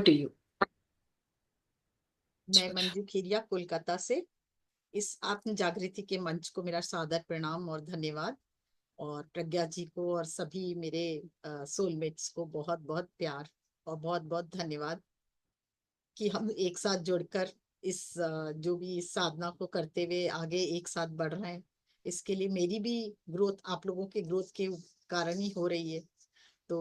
To you. मैं मंजू खीरिया कोलकाता से। इस आत्म जागृति के मंच को मेरा सादर प्रणाम और धन्यवाद। और प्रज्ञा जी को और सभी मेरे सोलमेट्स को बहुत बहुत प्यार और बहुत बहुत धन्यवाद कि हम एक साथ जुड़कर इस जो भी इस साधना को करते हुए आगे एक साथ बढ़ रहे हैं। इसके लिए मेरी भी ग्रोथ आप लोगों के ग्रोथ के कारण ही हो रही है। तो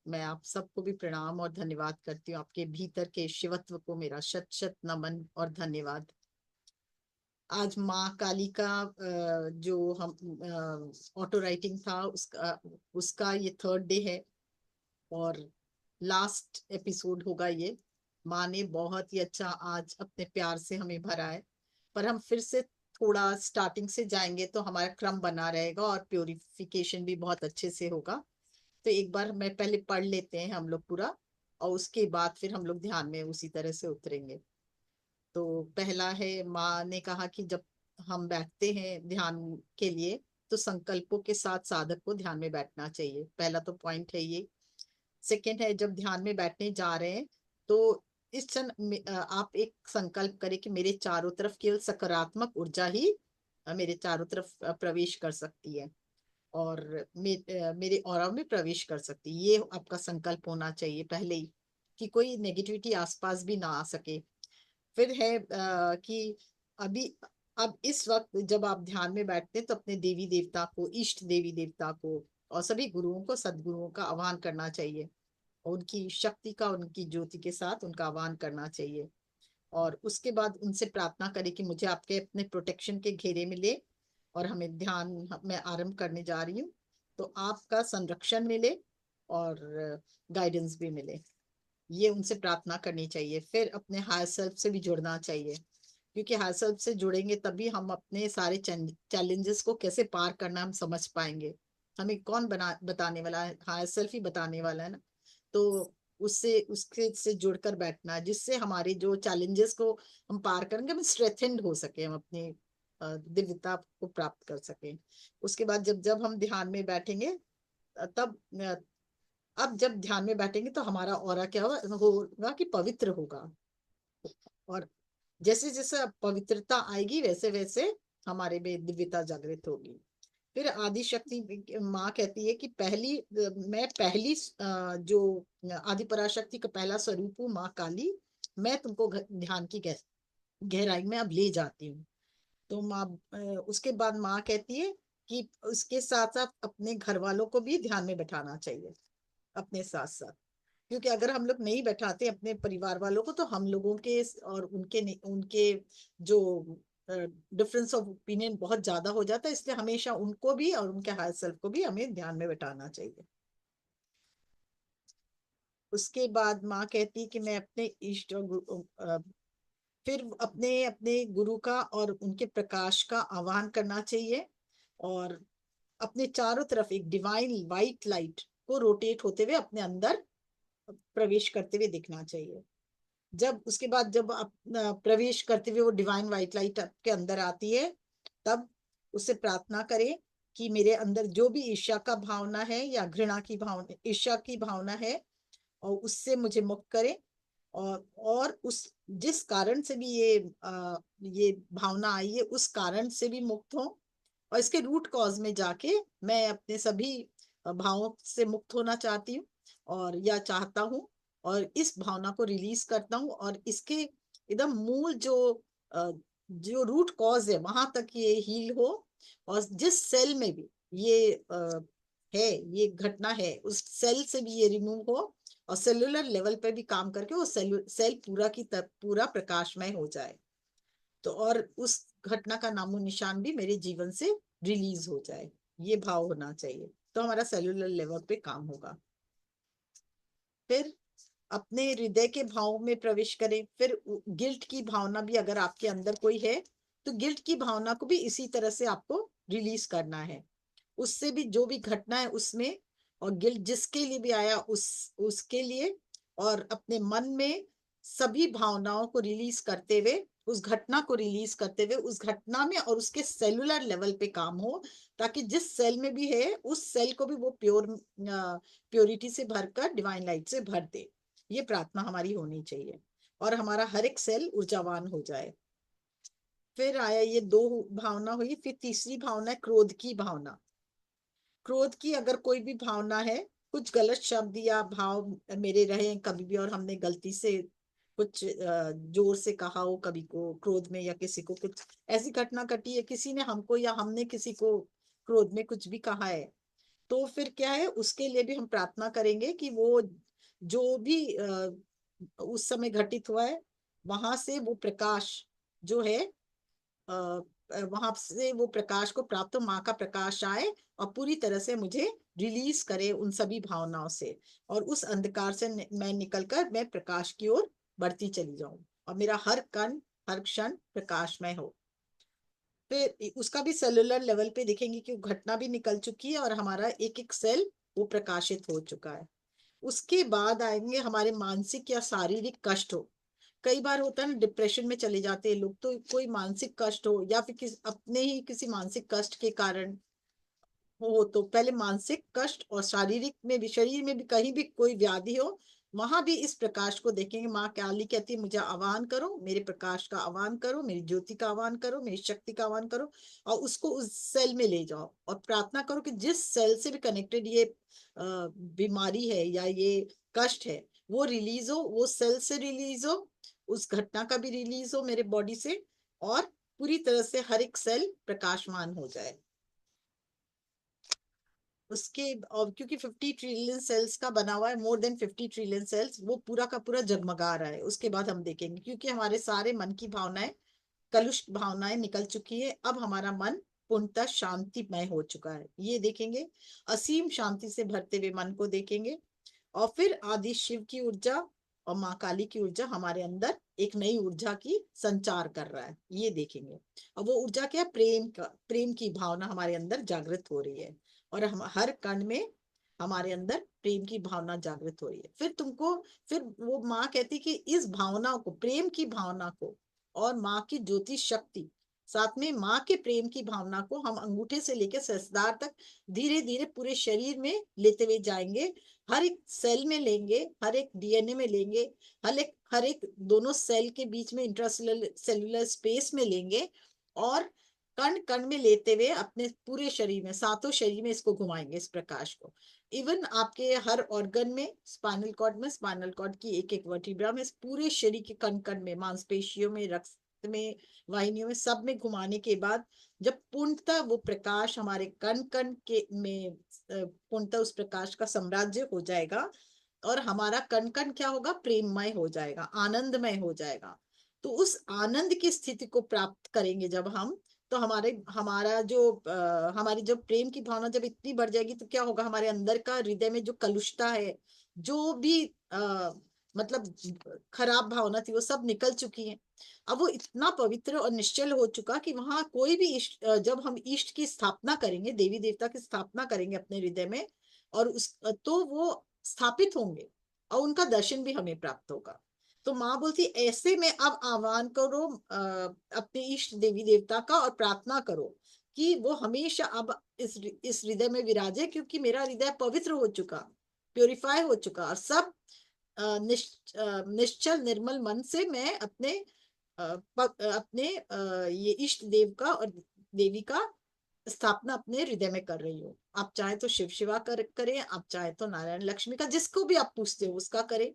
मैं आप सबको भी प्रणाम और धन्यवाद करती हूँ। आपके भीतर के शिवत्व को मेरा शत शत नमन और धन्यवाद। आज माँ काली का जो हम ऑटो राइटिंग था उसका उसका ये थर्ड डे है और लास्ट एपिसोड होगा ये। माँ ने बहुत ही अच्छा आज अपने प्यार से हमें भरा है, पर हम फिर से थोड़ा स्टार्टिंग से जाएंगे तो हमारा क्रम बना रहेगा और प्योरिफिकेशन भी बहुत अच्छे से होगा। तो एक बार मैं पहले पढ़ लेते हैं हम लोग पूरा, और उसके बाद फिर हम लोग ध्यान में उसी तरह से उतरेंगे। तो पहला है, माँ ने कहा कि जब हम बैठते हैं ध्यान के लिए तो संकल्पों के साथ साधक को ध्यान में बैठना चाहिए। पहला तो पॉइंट है ये। सेकंड है, जब ध्यान में बैठने जा रहे हैं तो इस क्षण आप एक संकल्प करें कि मेरे चारों तरफ केवल सकारात्मक ऊर्जा ही मेरे चारों तरफ प्रवेश कर सकती है और मेरे ऑरा में प्रवेश कर सकती है। ये आपका संकल्प होना चाहिए पहले ही, कि कोई नेगेटिविटी आसपास भी ना आ सके। फिर है कि अभी अब इस वक्त जब आप ध्यान में बैठते हैं तो अपने देवी देवता को, इष्ट देवी देवता को और सभी गुरुओं को, सदगुरुओं का आह्वान करना चाहिए। और उनकी शक्ति का, उनकी ज्योति के साथ उनका आह्वान करना चाहिए। और उसके बाद उनसे प्रार्थना करें कि मुझे आपके अपने प्रोटेक्शन के घेरे में ले और हमें ध्यान मैं आरंभ करने जा रही हूँ, तो आपका संरक्षण मिले और गाइडेंस भी मिले। ये उनसे प्रार्थना करनी चाहिए। फिर अपने हायर सेल्फ से भी जुड़ना चाहिए, क्योंकि हायर सेल्फ से जुड़ेंगे तभी हम अपने सारे चैलेंजेस को कैसे पार करना हम समझ पाएंगे। हमें कौन बताने वाला है? हायर सेल्फ ही बताने वाला है ना। तो उससे उसके से जुड़कर बैठना है, जिससे हमारे जो चैलेंजेस को हम पार करेंगे, हम स्ट्रेथेंड हो सके, हम अपनी दिव्यता को प्राप्त कर सकें। उसके बाद जब जब हम ध्यान में बैठेंगे तब अब जब ध्यान में बैठेंगे तो हमारा ऑरा क्या होगा कि पवित्र होगा। और जैसे जैसे पवित्रता आएगी वैसे वैसे हमारे में दिव्यता जागृत होगी। फिर आदि शक्ति माँ कहती है कि मैं पहली जो आदि पराशक्ति का पहला स्वरूप हूँ, माँ काली। मैं तुमको ध्यान की गहराई में अब ले जाती हूँ। तो माँ उसके बाद माँ कहती है कि उसके साथ साथ अपने घर वालों को भी ध्यान में बैठाना चाहिए अपने साथ साथ। क्योंकि अगर हम लोग नहीं बैठाते अपने परिवार वालों को तो हम लोगों के और उनके जो डिफरेंस ऑफ ओपिनियन बहुत ज्यादा हो जाता है। इसलिए हमेशा उनको भी और उनके हायर सेल्फ को भी हमें ध्यान में बैठाना चाहिए। उसके बाद माँ कहती है कि मैं अपने इष्ट और फिर अपने अपने गुरु का और उनके प्रकाश का आह्वान करना चाहिए और अपने चारों तरफ एक डिवाइन वाइट लाइट को रोटेट होते हुए अपने अंदर प्रवेश करते हुए दिखना चाहिए। जब उसके बाद जब आप प्रवेश करते हुए वो डिवाइन वाइट लाइट आपके अंदर आती है, तब उससे प्रार्थना करें कि मेरे अंदर जो भी ईर्ष्या का भावना है या घृणा की भावना, ईर्ष्या की भावना है, और उससे मुझे मुक्त करें। और उस जिस कारण से भी ये भावना आई है उस कारण से भी मुक्त हो, और इसके रूट कॉज में जाके मैं अपने सभी भावों से मुक्त होना चाहती हूँ और या चाहता हूँ, और इस भावना को रिलीज करता हूँ और इसके एकदम मूल जो रूट कॉज है वहां तक ये हील हो। और जिस सेल में भी ये है, ये घटना है, उस सेल से भी ये रिमूव हो और सेलुलर लेवल पे भी काम करके वो सेल पूरा की पूरा प्रकाशमय हो जाए। तो और उस घटना का नामो निशान भी मेरे जीवन से रिलीज हो जाए। ये भाव होना चाहिए, तो हमारा सेलुलर लेवल पे काम होगा। फिर अपने हृदय के भाव में प्रवेश करें। फिर गिल्ट की भावना भी अगर आपके अंदर कोई है तो गिल्ट की भावना को भी इसी तरह से आपको रिलीज करना है। उससे भी जो भी घटना है उसमें, और गिल्ट जिसके लिए भी आया उसके लिए, और अपने मन में सभी भावनाओं को रिलीज करते हुए, उस घटना को रिलीज करते हुए उस घटना में और उसके सेलुलर लेवल पे काम हो, ताकि जिस सेल में भी है उस सेल को भी वो प्योरिटी से भरकर डिवाइन लाइट से भर दे। ये प्रार्थना हमारी होनी चाहिए, और हमारा हर एक सेल ऊर्जावान हो जाए। फिर आया, ये दो भावना हुई। फिर तीसरी भावना है क्रोध की भावना। क्रोध की अगर कोई भी भावना है, कुछ गलत शब्द या भाव मेरे रहे कभी भी, और हमने गलती से कुछ जोर से कहा हो कभी को क्रोध में, या किसी को कुछ ऐसी घटना घटी है, किसी ने हमको या हमने किसी को क्रोध में कुछ भी कहा है, तो फिर क्या है, उसके लिए भी हम प्रार्थना करेंगे कि वो जो भी उस समय घटित हुआ है, वहां से वो प्रकाश जो है, वहां से वो प्रकाश को प्राप्त हो, माँ का प्रकाश आए और पूरी तरह से मुझे रिलीज करे उन सभी भावनाओं से, और उस अंधकार से मैं निकलकर मैं प्रकाश की ओर बढ़ती चली जाऊं, और मेरा हर कण हर क्षण प्रकाशमय हो। फिर उसका भी सेलुलर लेवल पे देखेंगे कि वो घटना भी निकल चुकी है और हमारा एक एक सेल वो प्रकाशित हो चुका है। उसके बाद आएंगे हमारे मानसिक या शारीरिक कष्ट हो। कई बार होता है ना, डिप्रेशन में चले जाते हैं लोग, तो कोई मानसिक कष्ट हो या फिर अपने ही किसी मानसिक कष्ट के कारण हो, तो पहले मानसिक कष्ट और शारीरिक में भी, शरीर में भी कहीं भी कोई व्याधि हो, वहां भी इस प्रकाश को देखेंगे। माँ काली कहती है, मुझे आह्वान करो, मेरे प्रकाश का आह्वान करो, मेरी ज्योति का आह्वान करो, मेरी शक्ति का आह्वान करो, और उसको उस सेल में ले जाओ और प्रार्थना करो कि जिस सेल से भी कनेक्टेड ये बीमारी है या ये कष्ट है, वो रिलीज हो, वो सेल से रिलीज हो, उस घटना का भी रिलीज हो मेरे बॉडी से, और पूरी तरह से हर एक सेल प्रकाशमान हो जाए। उसके, और क्योंकि 50 ट्रिलियन सेल्स का बना हुआ है, मोर देन 50 ट्रिलियन सेल्स, वो पूरा का पूरा जगमगा रहा है। उसके बाद हम देखेंगे, क्योंकि हमारे सारे मन की भावनाएं, कलुष भावनाएं निकल चुकी है, अब हमारा मन पूर्णतः शांतिमय हो चुका है, ये देखेंगे। असीम शांति से भरते हुए मन को देखेंगे, और फिर आदि शिव की ऊर्जा और माँ काली की ऊर्जा हमारे अंदर एक नई ऊर्जा की संचार कर रहा है, ये देखेंगे। और वो ऊर्जा क्या है, प्रेम का, प्रेम की भावना हमारे अंदर जागृत हो रही है, और हम हर कण में हमारे अंदर प्रेम की भावना जागृत हो रही है। फिर तुमको, फिर वो माँ कहती कि इस भावना को, प्रेम की भावना को, और माँ की ज्योति शक्ति, साथ में माँ के प्रेम की भावना को हम अंगूठे से लेकर सहस्त्रार तक धीरे धीरे पूरे शरीर में लेते हुए जाएंगे। हर एक सेल में लेंगे, हर एक डीएनए में लेंगे, हर एक दोनों सेल के बीच में इंट्रासेलुलर सेलुलर स्पेस में लेंगे, और कण कण में लेते हुए अपने पूरे शरीर में, सातों शरीर में इसको घुमाएंगे, इस प्रकाश को। इवन आपके हर ऑर्गन में, स्पाइनल कॉर्ड में, स्पाइनल कॉर्ड की एक एक वर्टिब्रा में, पूरे शरीर के कण कण में, मांसपेशियों में, रक्त में, वाहिनियों में, सब में घुमाने के बाद जब पूर्णतः वो प्रकाश हमारे कण कण के में पूर्णतः उस प्रकाश का साम्राज्य हो जाएगा, और हमारा कण कण क्या होगा, प्रेममय हो जाएगा, आनंदमय हो जाएगा। तो उस आनंद की स्थिति को प्राप्त करेंगे जब हम, तो हमारी जो प्रेम की भावना जब इतनी बढ़ जाएगी, तो क्या होगा, हमारे अंदर का हृदय में जो कलुषता है, जो भी मतलब खराब भावना थी, वो सब निकल चुकी है। अब वो इतना पवित्र और निश्चल हो चुका कि वहां कोई भी इष्ट, जब हम इष्ट की स्थापना करेंगे, देवी देवता की स्थापना करेंगे अपने हृदय में, और उस तो वो स्थापित होंगे, और उनका दर्शन भी हमें प्राप्त होगा। तो माँ बोलती, ऐसे में अब आह्वान करो अपने इष्ट देवी देवता का, और प्रार्थना करो कि वो हमेशा अब इस हृदय में विराजे, क्योंकि मेरा हृदय पवित्र हो चुका, प्योरीफाई हो चुका, और सब निश्चल निर्मल मन से मैं अपने ये इष्ट देव का और देवी का स्थापना अपने हृदय में कर रही हूँ। आप चाहे तो शिव शिवा करें, आप चाहे तो नारायण लक्ष्मी का, जिसको भी आप पूछते हो उसका करें,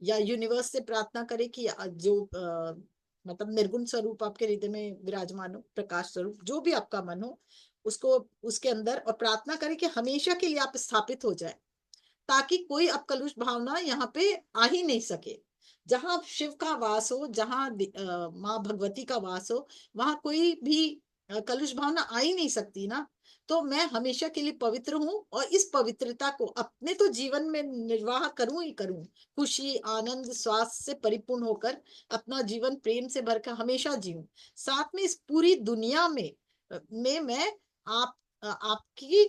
या यूनिवर्स से प्रार्थना करें कि जो मतलब निर्गुण स्वरूप आपके हृदय में विराजमान हो, प्रकाश स्वरूप, जो भी आपका मन हो, उसको उसके अंदर, और प्रार्थना करें कि हमेशा के लिए आप स्थापित हो जाए, ताकि कोई अपकलुष भावना यहाँ पे आ ही नहीं सके। जहाँ शिव का वास हो, जहाँ माँ भगवती का वास हो, वहां कोई भी कलुष भावना आ ही नहीं सकती ना। तो मैं हमेशा के लिए पवित्र हूँ, और इस पवित्रता को अपने तो जीवन में निर्वाह करूं ही करूं, खुशी आनंद स्वास्थ्य से परिपूर्ण होकर अपना जीवन प्रेम से भरकर हमेशा जीऊं। साथ में इस पूरी दुनिया में मैं आप आपकी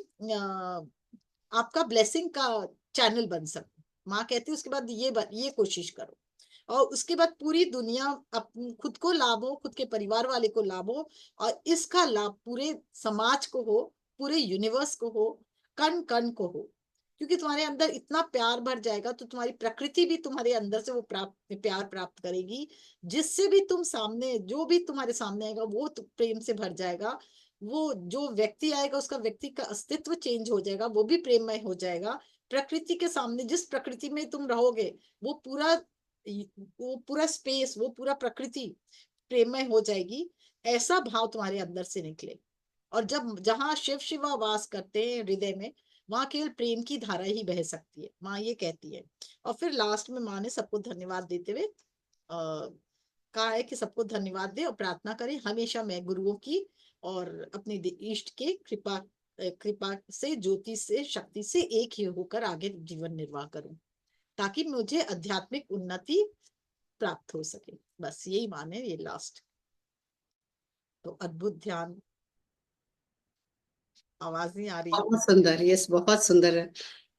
आपका ब्लेसिंग का चैनल बन सकूं। माँ कहती है उसके बाद ये कोशिश करो, और उसके बाद पूरी दुनिया, खुद को लाभ हो, खुद के परिवार वाले को लाभ हो, और इसका लाभ पूरे समाज को हो, पूरे यूनिवर्स को हो, कण कण को हो। क्योंकि तुम्हारे अंदर इतना प्यार भर जाएगा तो तुम्हारी प्रकृति भी तुम्हारे अंदर से वो प्यार प्राप्त करेगी, जिससे भी तुम सामने, जो भी तुम्हारे सामने आएगा वो प्रेम से भर जाएगा। वो जो व्यक्ति आएगा उसका, व्यक्ति का अस्तित्व चेंज हो जाएगा, वो भी प्रेममय हो जाएगा। प्रकृति के सामने, जिस प्रकृति में तुम रहोगे, वो पूरा वो पूरा स्पेस, वो पूरा प्रकृति प्रेममय हो जाएगी। ऐसा भाव तुम्हारे अंदर से निकले। और जब जहाँ शिव शिवा वास करते हैं हृदय में, वहां केवल प्रेम की धारा ही बह सकती है, माँ ये कहती है। और फिर लास्ट में माँ ने सबको धन्यवाद देते हुए कहा है कि सबको धन्यवाद दे और प्रार्थना करें हमेशा मैं गुरुओं की और अपने इष्ट के कृपा से, ज्योति से, शक्ति से एक ही होकर आगे जीवन निर्वाह करूं, ताकि मुझे आध्यात्मिक उन्नति प्राप्त हो सके। बस यही माने, ये लास्ट। तो अद्भुत ध्यान। आवाज नहीं आ रही। बहुत सुंदर, यस, बहुत सुंदर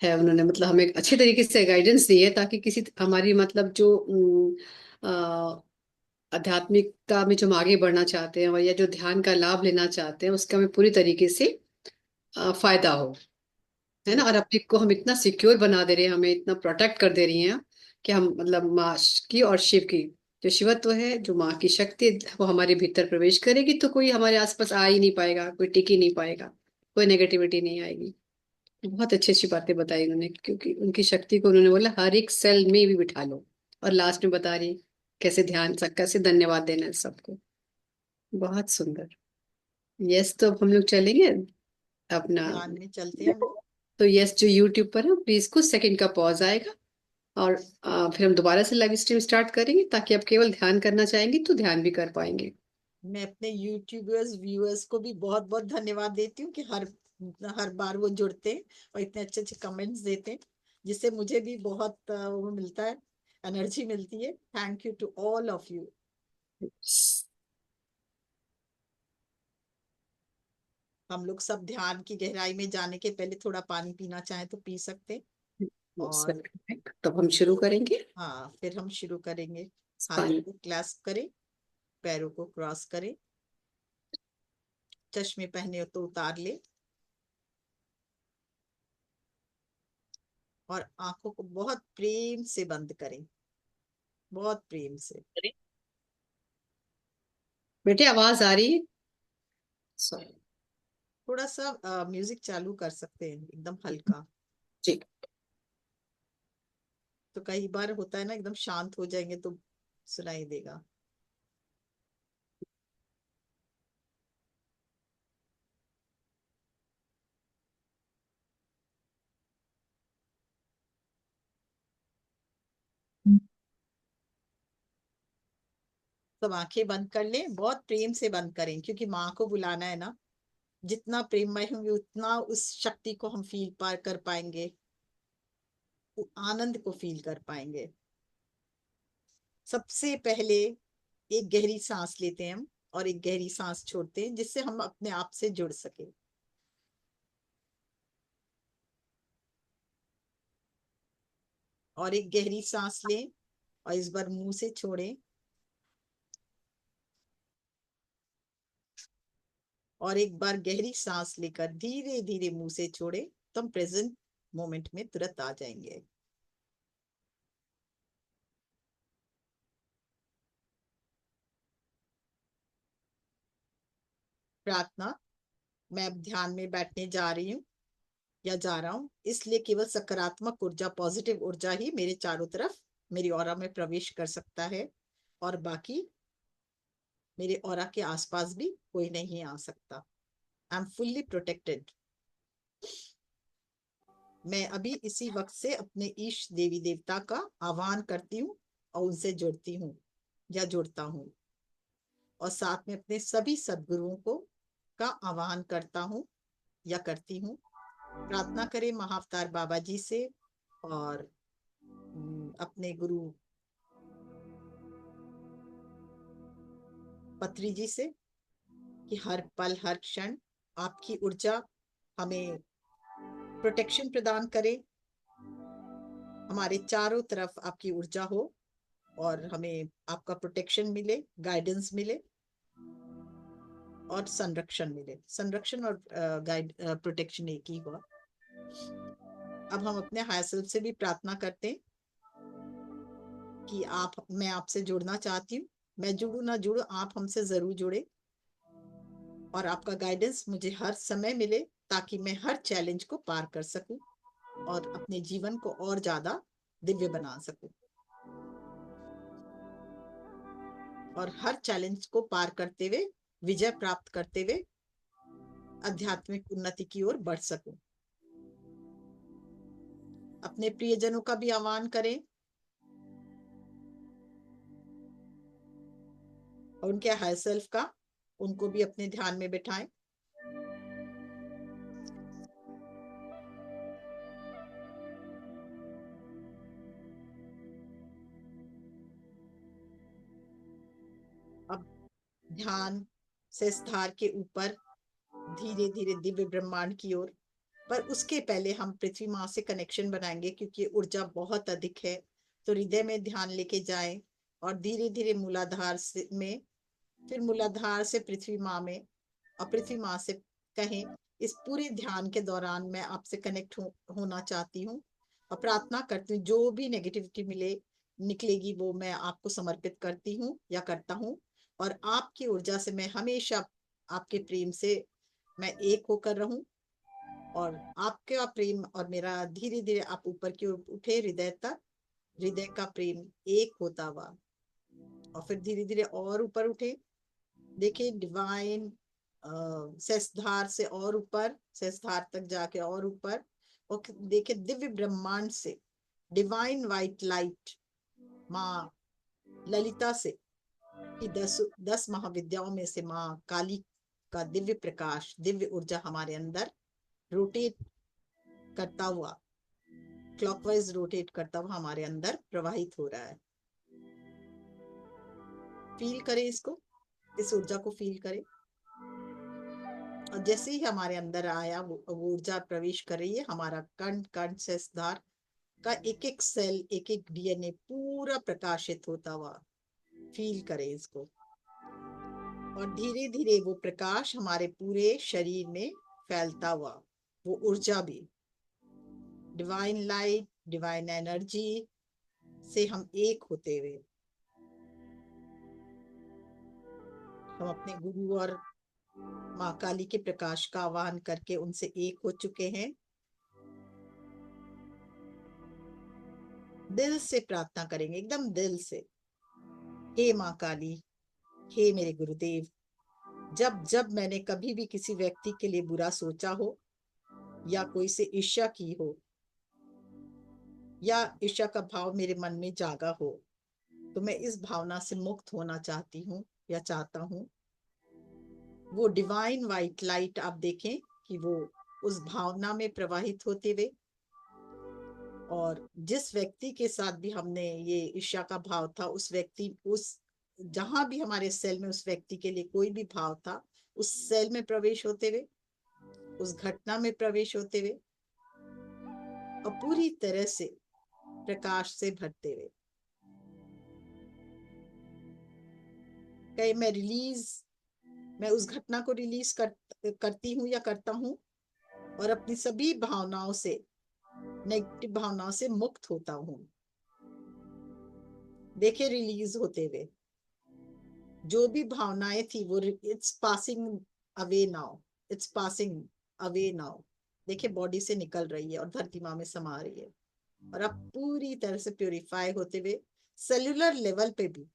है। उन्होंने मतलब हमें अच्छी तरीके से गाइडेंस दी है, ताकि किसी हमारी मतलब जो आध्यात्मिकता में जो हम आगे बढ़ना चाहते हैं, और या जो ध्यान का लाभ लेना चाहते हैं, उसका हमें पूरी तरीके से फायदा हो, है ना। जी। और अपने को हम इतना सिक्योर बना दे रहे हैं, हमें इतना प्रोटेक्ट कर दे रही हैं कि हम मतलब माँ की और शिव की जो शिवत्व है, जो माँ की शक्ति है, वो हमारे भीतर प्रवेश करेगी तो कोई हमारे आसपास आ ही नहीं पाएगा, कोई टिक ही नहीं पाएगा, कोई नेगेटिविटी नहीं आएगी। बहुत अच्छी अच्छी बातें बताई उन्होंने, क्योंकि उनकी शक्ति को उन्होंने बोला हर एक सेल में भी बिठा लो। और लास्ट में बता रही कैसे ध्यान, कैसे धन्यवाद देना है सबको। बहुत सुंदर। यस, तो अब हम लोग चलेंगे अपना। ध्यान में चलते हैं हम लोग। तो यस, जो यूट्यूब पर है प्लीज कुछ सेकंड का पॉज आएगा, और फिर हम दोबारा से लाइव स्ट्रीम स्टार्ट करेंगे, ताकि आप केवल ध्यान करना चाहेंगे तो ध्यान भी कर पाएंगे। मैं अपने यूट्यूबर्स व्यूअर्स को भी बहुत बहुत धन्यवाद देती हूँ कि हर हर बार वो जुड़ते हैं और इतने अच्छे अच्छे कमेंट्स देते हैं, जिससे मुझे भी बहुत वो मिलता है, एनर्जी मिलती है। Thank you to all of you. हम लोग सब ध्यान की गहराई में जाने के पहले थोड़ा पानी पीना चाहे तो पी सकते हैं। और तब हम शुरू करेंगे। हाँ, फिर हम शुरू करेंगे। हाथों पानी। को क्लास्प करें, पैरों को क्रॉस करें, चश्मे पहने हो तो उतार ले, और आंखों को बहुत प्रेम से बंद करें, बहुत प्रेम से। बेटे आवाज आ रही है? सॉरी। थोड़ा सा म्यूजिक चालू कर सकते हैं, एकदम हल्का। जी। तो कई बार होता है ना, एकदम शांत हो जाएंगे तो सुनाई देगा। सब आंखें बंद कर लें, बहुत प्रेम से बंद करें, क्योंकि माँ को बुलाना है ना। जितना प्रेममय होंगे उतना उस शक्ति को हम फील पार कर पाएंगे, आनंद को फील कर पाएंगे। सबसे पहले एक गहरी सांस लेते हैं हम, और एक गहरी सांस छोड़ते हैं, जिससे हम अपने आप से जुड़ सके। और एक गहरी सांस लें, और इस बार मुंह से छोड़ें। और एक बार गहरी सांस लेकर धीरे धीरे मुंह से छोड़ें, तो हम प्रेजेंट मोमेंट में तुरंत आ जाएंगे। प्रार्थना। मैं अब ध्यान में बैठने जा रही हूँ या जा रहा हूँ, इसलिए केवल सकारात्मक ऊर्जा, पॉजिटिव ऊर्जा ही मेरे चारों तरफ, मेरी ऑरा में प्रवेश कर सकता है, और बाकी मेरे ऑरा के आसपास भी कोई नहीं आ सकता। I am fully protected. मैं अभी इसी वक्त से अपने ईश देवी देवता का आह्वान करती हूँ और उनसे जुड़ती हूँ या जुड़ता हूँ, और साथ में अपने सभी सदगुरुओं को का आह्वान करता हूँ या करती हूँ। प्रार्थना करें महाअवतार बाबा जी से और अपने गुरु पत्री जी से, कि हर पल हर क्षण आपकी ऊर्जा हमें प्रोटेक्शन प्रदान करे, हमारे चारों तरफ आपकी ऊर्जा हो, और हमें आपका प्रोटेक्शन मिले, गाइडेंस मिले, और संरक्षण मिले। संरक्षण और गाइड प्रोटेक्शन एक ही हुआ। अब हम अपने हायर सेल्फ से भी प्रार्थना करते हैं कि मैं आपसे जुड़ना चाहती हूँ। मैं जुड़ू ना जुड़ू, आप हमसे जरूर जुड़े और आपका गाइडेंस मुझे हर समय मिले, ताकि मैं हर चैलेंज को पार कर सकूं और अपने जीवन को और ज्यादा दिव्य बना सकूं, और हर चैलेंज को पार करते हुए, विजय प्राप्त करते हुए आध्यात्मिक उन्नति की ओर बढ़ सकूं। अपने प्रियजनों का भी आह्वान करें और उनके हायर सेल्फ का, उनको भी अपने ध्यान में बिठाएं। अब ध्यान से स्थार के ऊपर धीरे धीरे दिव्य ब्रह्मांड की ओर, पर उसके पहले हम पृथ्वी माँ से कनेक्शन बनाएंगे, क्योंकि ऊर्जा बहुत अधिक है। तो हृदय में ध्यान लेके जाएं और धीरे धीरे मूलाधार से में, फिर मूलाधार से पृथ्वी माँ में, और पृथ्वी माँ से कहें, इस पूरे ध्यान के दौरान मैं आपसे कनेक्ट होना चाहती हूँ और प्रार्थना करती हूँ, जो भी नेगेटिविटी निकलेगी वो मैं आपको समर्पित करती हूँ या करता हूँ, और आपकी ऊर्जा से मैं हमेशा आपके प्रेम से मैं एक होकर रहूं, और आपके प्रेम और मेरा धीरे धीरे आप ऊपर की ओर उठे हृदय तक, हृदय का प्रेम एक होता हुआ, और फिर धीरे धीरे और ऊपर उठे। देखिए डिवाइन सेसधार से और ऊपर, सेसधार तक जाके और ऊपर, और देखिए दिव्य ब्रह्मांड से डिवाइन वाइट लाइट माँ ललिता से, कि 10 महाविद्याओं में से माँ काली का दिव्य प्रकाश, दिव्य ऊर्जा हमारे अंदर रोटेट करता हुआ, क्लॉकवाइज रोटेट करता हुआ हमारे अंदर प्रवाहित हो रहा है। फील करें इसको, इस ऊर्जा को फील करें, और जैसे ही हमारे अंदर आया वो ऊर्जा प्रवेश कर रही है, हमारा कण कण से धार का एक एक सेल, एक एक डीएनए पूरा प्रकाशित होता हुआ फील करें इसको, और धीरे धीरे वो प्रकाश हमारे पूरे शरीर में फैलता हुआ, वो ऊर्जा भी, डिवाइन लाइट, डिवाइन एनर्जी से हम एक होते हुए हम अपने गुरु और माँ काली के प्रकाश का आह्वान करके उनसे एक हो चुके हैं। दिल से प्रार्थना करेंगे, एकदम दिल से, हे माँ काली, हे मेरे गुरुदेव, जब जब मैंने कभी भी किसी व्यक्ति के लिए बुरा सोचा हो, या कोई से ईर्ष्या की हो, या ईर्ष्या का भाव मेरे मन में जागा हो, तो मैं इस भावना से मुक्त होना चाहती हूँ या चाहता हूँ। वो डिवाइन वाइट लाइट आप देखें कि वो उस भावना में प्रवाहित होते हुए, और जिस व्यक्ति के साथ भी हमने ये ईर्ष्या का भाव था, उस व्यक्ति, उस जहां भी हमारे सेल में उस व्यक्ति के लिए कोई भी भाव था, उस सेल में प्रवेश होते हुए, उस घटना में प्रवेश होते हुए, और पूरी तरह से प्रकाश से भरते हुए, कहीं मैं उस घटना को करती हूँ या करता हूँ, और अपनी सभी भावनाओं से, नेगेटिव भावनाओं से मुक्त होता हूँ। देखिए रिलीज होते हुए जो भी भावनाएं थी वो, it's passing away now, it's passing away now. देखिए बॉडी से निकल रही है और धरती माँ में समा रही है, और अब पूरी तरह से प्यूरिफाई होते हुए सेल्यूलर लेवल पे भी,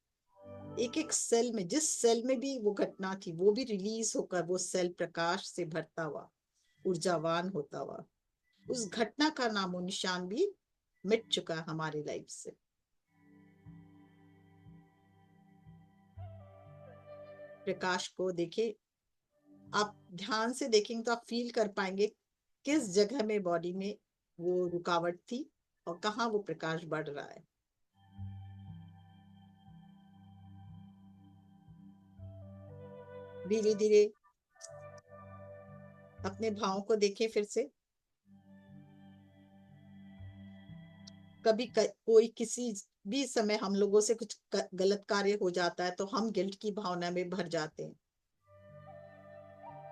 एक एक सेल में, जिस सेल में भी वो घटना थी, वो भी रिलीज होकर वो सेल प्रकाश से भरता हुआ, ऊर्जावान होता हुआ, उस घटना का नामो निशान भी मिट चुका है हमारी लाइफ से। प्रकाश को देखे, आप ध्यान से देखेंगे तो आप फील कर पाएंगे किस जगह में बॉडी में वो रुकावट थी और कहाँ वो प्रकाश बढ़ रहा है। धीरे धीरे अपने भावों को देखें फिर से। कभी कोई किसी भी समय हम लोगों से कुछ गलत कार्य हो जाता है तो हम गिल्ट की भावना में भर जाते हैं।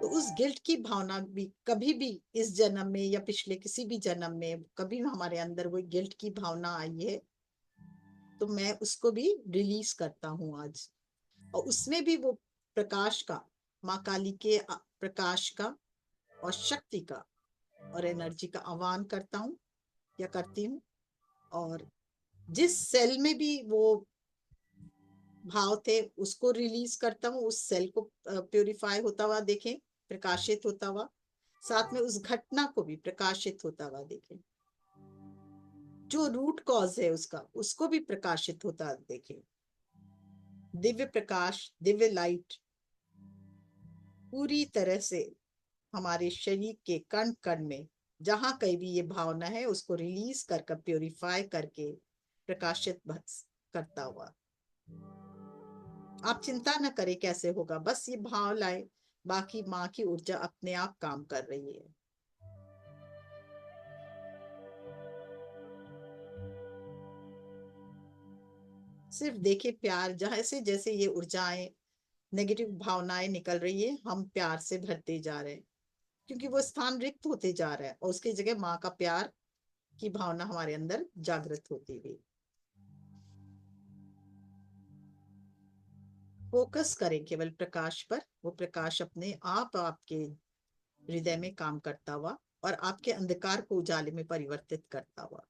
तो उस गिल्ट की भावना भी कभी भी इस जन्म में या पिछले किसी भी जन्म में कभी हमारे अंदर वो गिल्ट की भावना आई है, तो मैं उसको भी रिलीज करता हूँ आज। और उसमें भी वो प्रकाश का, माँ काली के प्रकाश का और शक्ति का और एनर्जी का आह्वान करता हूँ या करती हूँ। और जिस सेल में भी वो भाव थे उसको रिलीज करता हूँ, उस सेल को प्योरीफाई होता हुआ देखें, प्रकाशित होता हुआ। साथ में उस घटना को भी प्रकाशित होता हुआ देखें, जो रूट कॉज है उसका, उसको भी प्रकाशित होता देखें। दिव्य प्रकाश, दिव्य लाइट पूरी तरह से हमारे शरीर के कण कण में जहां कहीं भी ये भावना है उसको रिलीज कर प्योरीफाई करके प्रकाशित करता हुआ। आप चिंता न करें कैसे होगा, बस ये भाव लाए, बाकी माँ की ऊर्जा अपने आप काम कर रही है। सिर्फ देखे प्यार, जहां से जैसे ये ऊर्जाएं, नेगेटिव भावनाएं निकल रही है, हम प्यार से भरते जा रहे हैं, क्योंकि वो स्थान रिक्त होते जा रहा है और उसकी जगह माँ का प्यार की भावना हमारे अंदर जागृत होती हुई। फोकस करें केवल प्रकाश पर, वो प्रकाश अपने आप आपके हृदय में काम करता हुआ और आपके अंधकार को उजाले में परिवर्तित करता हुआ।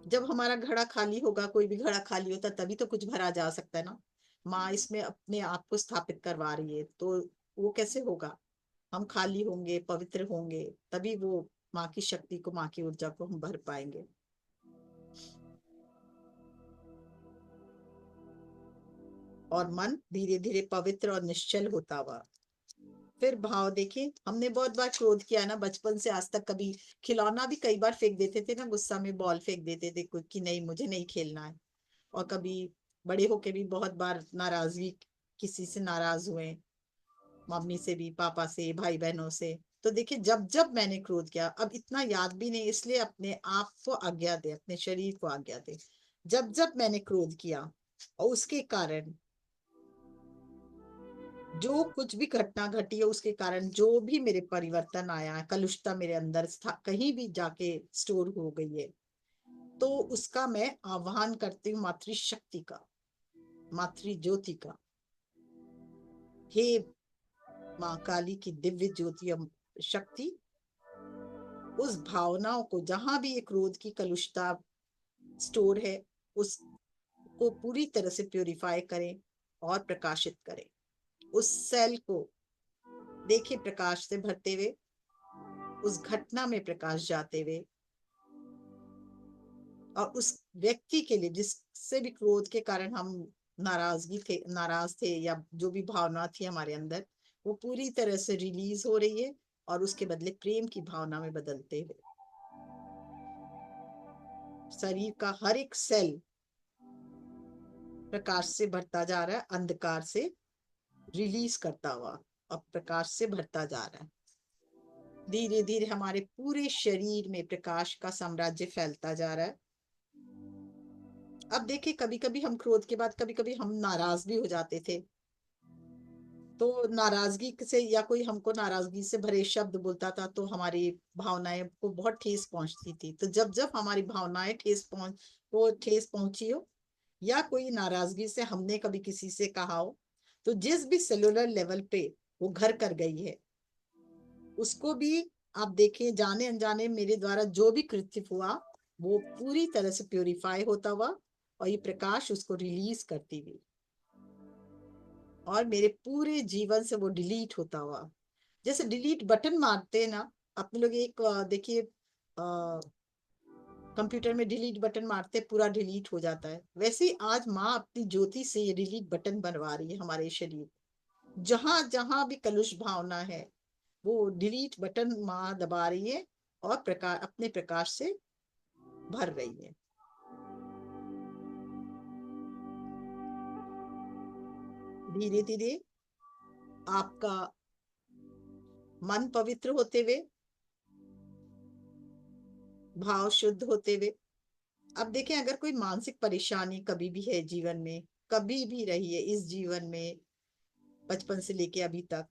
जब हमारा घड़ा खाली होगा, कोई भी घड़ा खाली होता तभी तो कुछ भरा जा सकता है ना। माँ इसमें अपने आप को स्थापित करवा रही है, तो वो कैसे होगा? हम खाली होंगे, पवित्र होंगे, तभी वो माँ की शक्ति को, माँ की ऊर्जा को हम भर पाएंगे। और मन धीरे धीरे पवित्र और निश्चल होता हुआ। फिर भाव देखिए, हमने बहुत बार क्रोध किया ना, बचपन से आज तक। कभी खिलौना भी कई बार फेंक देते थे ना, गुस्सा में बॉल फेंक देते थे कि नहीं मुझे नहीं खेलना है। और कभी बड़े होके भी बहुत बार नाराजगी, किसी से नाराज हुए, मम्मी से भी, पापा से, भाई बहनों से। तो देखिए, जब जब मैंने क्रोध किया, अब इतना याद भी नहीं, इसलिए अपने आप को आज्ञा दे, अपने शरीर को आज्ञा दे। जब जब मैंने क्रोध किया और उसके कारण जो कुछ भी घटना घटी है, उसके कारण जो भी मेरे परिवर्तन आया है, कलुषता मेरे अंदर कहीं भी जाके स्टोर हो गई है, तो उसका मैं आह्वान करती हूँ मातृशक्ति का, मातृ ज्योति का। हे माँ काली की दिव्य ज्योति शक्ति, उस भावनाओं को, जहां भी एक क्रोध की कलुषता स्टोर है, उसको पूरी तरह से प्योरीफाई करें और प्रकाशित करें। उस सेल को देखिए प्रकाश से भरते हुए, उस घटना में प्रकाश जाते हुए, और उस व्यक्ति के लिए जिससे भी क्रोध के कारण हम नाराज थे, या जो भी भावना थी हमारे अंदर, वो पूरी तरह से रिलीज हो रही है और उसके बदले प्रेम की भावना में बदलते हुए शरीर का हर एक सेल प्रकाश से भरता जा रहा है, अंधकार से रिलीज करता हुआ अब प्रकाश से भरता जा रहा है। धीरे धीरे हमारे पूरे शरीर में प्रकाश का साम्राज्य फैलता जा रहा है। अब देखिए, कभी कभी हम क्रोध के बाद कभी कभी हम नाराज भी हो जाते थे, तो नाराजगी से, या कोई हमको नाराजगी से भरे शब्द बोलता था, तो हमारी भावनाएं को बहुत ठेस पहुंचती थी। तो जब जब हमारी भावनाएं ठेस पहुंची हो, या कोई नाराजगी से हमने कभी किसी से कहा हो, तो जिस भी सेलुलर लेवल पे वो घर कर गई है, उसको भी आप देखें, जाने अनजाने मेरे द्वारा जो भी कृत्य हुआ, वो पूरी तरह से प्योरीफाई होता हुआ और ये प्रकाश उसको रिलीज करती हुई, और मेरे पूरे जीवन से वो डिलीट होता हुआ। जैसे डिलीट बटन मारते हैं ना अपने लोग, एक देखिए कंप्यूटर में डिलीट बटन मारते पूरा डिलीट हो जाता है, वैसे ही आज माँ अपनी ज्योति से ये डिलीट बटन बनवा रही है हमारे शरीर। जहां जहां भी कलुष भावना है, वो डिलीट बटन माँ दबा रही है और प्रकाश, अपने प्रकाश से भर रही है। धीरे धीरे आपका मन पवित्र होते हुए, भाव शुद्ध होते हुए। अब देखें, अगर कोई मानसिक परेशानी कभी भी है जीवन में, कभी भी रही है इस जीवन में, बचपन से लेके अभी तक,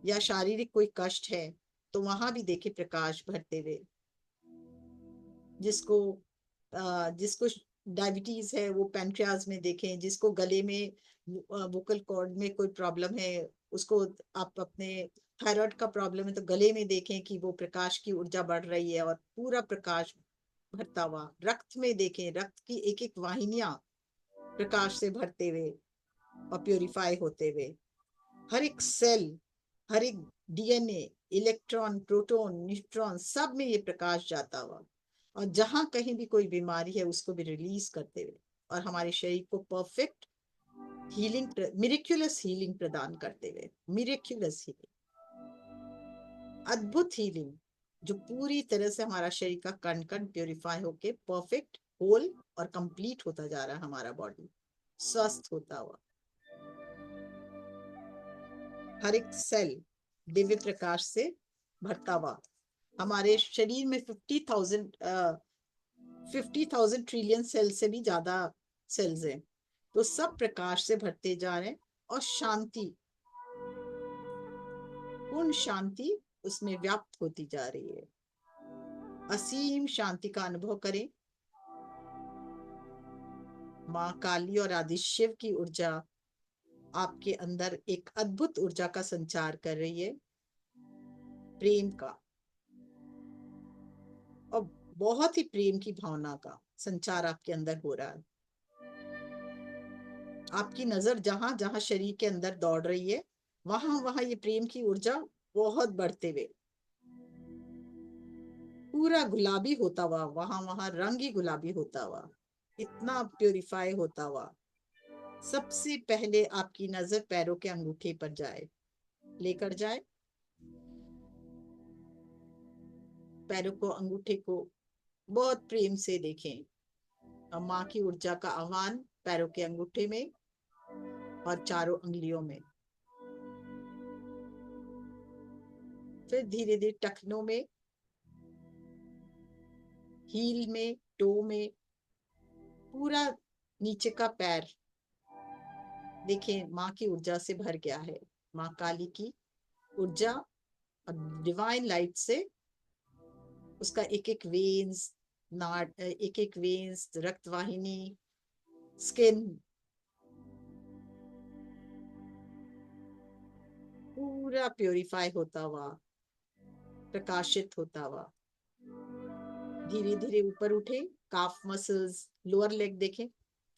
या शारीरिक कोई कष्ट है, तो वहां भी देखे प्रकाश भरते हुए। जिसको जिसको डायबिटीज है वो पैंक्रियाज में देखें, जिसको गले में वोकल कॉर्ड में कोई प्रॉब्लम है उसको, आप अपने थायराइड का प्रॉब्लम है तो गले में देखें कि वो प्रकाश की ऊर्जा बढ़ रही है और पूरा प्रकाश भरता हुआ। रक्त में देखें, रक्त की एक एक वाहिनियां प्रकाश से भरते हुए और प्योरीफाई होते हुए। हर एक सेल, हर एक डीएनए, इलेक्ट्रॉन, प्रोटॉन, न्यूट्रॉन, सब में ये प्रकाश जाता हुआ, और जहां कहीं भी कोई बीमारी है उसको भी रिलीज करते हुए और हमारे शरीर को परफेक्ट हीलिंग, मिरेक्युलस हीलिंग प्रदान करते हुए। मिरेक्युलस हीलिंग, अद्भुत हीलिंग, जो पूरी तरह से हमारा शरीर का कण कण प्योरीफाई होके परफेक्ट होल और कंप्लीट होता जा रहा है, हमारा बॉडी स्वस्थ होता हुआ। हर एक सेल दिव्य प्रकाश से भरता हुआ। हमारे शरीर में 50,000 ट्रिलियन सेल से भी ज्यादा सेल्स हैं, तो सब प्रकाश से भरते जा रहे हैं। और शांति, पूर्ण शांति उसमें व्याप्त होती जा रही है। असीम शांति का अनुभव करें। माँ काली और आदि शिव की ऊर्जा आपके अंदर एक अद्भुत ऊर्जा का संचार कर रही है, प्रेम का, और बहुत ही प्रेम की भावना का संचार आपके अंदर हो रहा है। आपकी नजर जहां जहां शरीर के अंदर दौड़ रही है, वहां वहां ये प्रेम की ऊर्जा बहुत बढ़ते हुए पूरा गुलाबी होता हुआ, वहां वहां रंग ही गुलाबी होता हुआ, इतना प्योरीफाई होता हुआ। सबसे पहले आपकी नजर पैरों के अंगूठे पर जाए, लेकर जाए पैरों को, अंगूठे को बहुत प्रेम से देखें। और माँ की ऊर्जा का आह्वान पैरों के अंगूठे में और चारों उंगलियों में। फिर धीरे धीरे टखनों में, हील में, टो में, पूरा नीचे का पैर देखें माँ की ऊर्जा से भर गया है। माँ काली की ऊर्जा और डिवाइन लाइट से उसका एक एक वेन्स, नाड, एक एक वेन्स, रक्तवाहिनी, स्किन, पूरा प्योरीफाई होता हुआ, प्रकाशित होता हुआ। धीरे धीरे ऊपर उठे, काफ मसल्स, लोअर लेग देखें,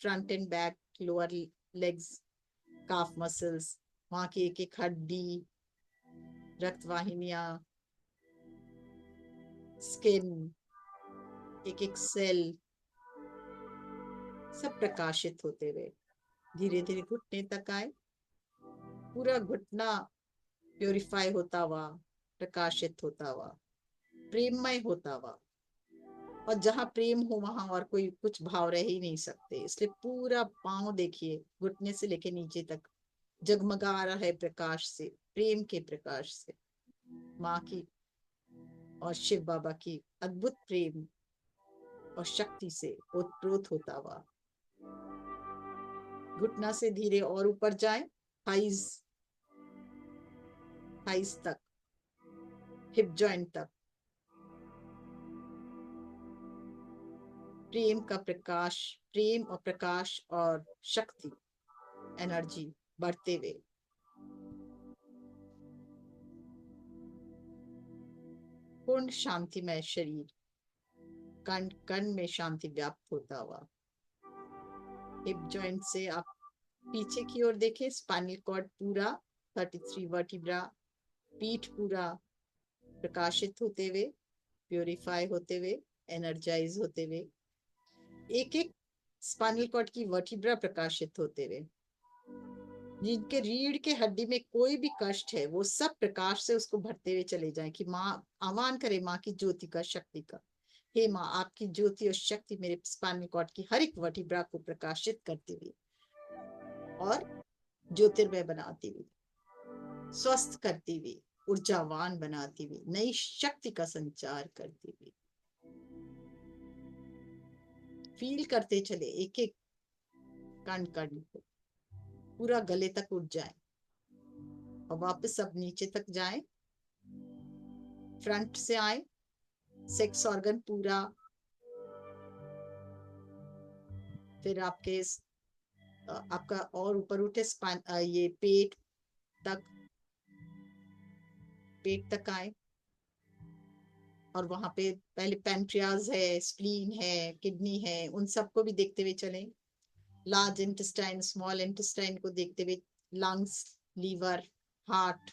front end back, lower legs, काफ मसल्स, वहां की एक एक हड्डी, रक्तवाहिनियां, स्किन, एक एक सेल, सब प्रकाशित होते हुए धीरे धीरे घुटने तक आए। पूरा घुटना प्योरीफाई होता हुआ, प्रकाशित होता हुआ, प्रेममय होता हुआ। और जहां प्रेम हो वहां और कोई कुछ भाव रह ही नहीं सकते, इसलिए पूरा पांव देखिए घुटने से लेके नीचे तक जगमगा रहा है प्रकाश से, प्रेम के प्रकाश से। माँ की और शिव बाबा की अद्भुत प्रेम और शक्ति से ओतप्रोत होता हुआ। घुटना से धीरे और ऊपर जाए, थाइज, थाइज तक, हिप जॉइंट तक, प्रेम का प्रकाश, प्रेम और प्रकाश और शक्ति, एनर्जी बढ़ते हुए। पूर्ण शांतिमय शरीर, कण कण में शांति व्याप्त होता हुआ। हिप जॉइंट से आप पीछे की ओर देखें, स्पाइनल कॉर्ड पूरा, 33 वर्टिब्रा, पीठ पूरा प्रकाशित होते हुए, प्योरीफाई होते हुए, एनर्जाइज होते हुए, एक एक स्पाइनल कॉर्ड की वर्टिब्रा प्रकाशित होते हुए। जिनके रीढ़ के हड्डी में कोई भी कष्ट है वो सब प्रकाश से उसको भरते हुए चले जाएं, कि माँ आह्वान करे माँ की ज्योति का, शक्ति का। हे माँ, आपकी ज्योति और शक्ति मेरे स्पाइनल कॉर्ड की हर एक वर्टिब्रा को प्रकाशित करती हुई और ज्योतिर्मय बनाती हुई, स्वस्थ करती हुई, ऊर्जावान बनाती हुई, नई शक्ति का संचार करती हुई। फील करते चले एक एक कण कण को पूरा गले तक उठ जाए और वापस सब नीचे तक जाए, फ्रंट से आए, सेक्स ऑर्गन पूरा, फिर आपका और ऊपर उठे, स्पाइन, ये तक पेट तक आए और वहां पे पहले पेंट्रियाज है, स्प्लीन है, किडनी है, उन सबको भी देखते हुए चलें। लार्ज इंटेस्टाइन, स्मॉल इंटेस्टाइन को देखते हुए, लंग्स, लीवर, हार्ट,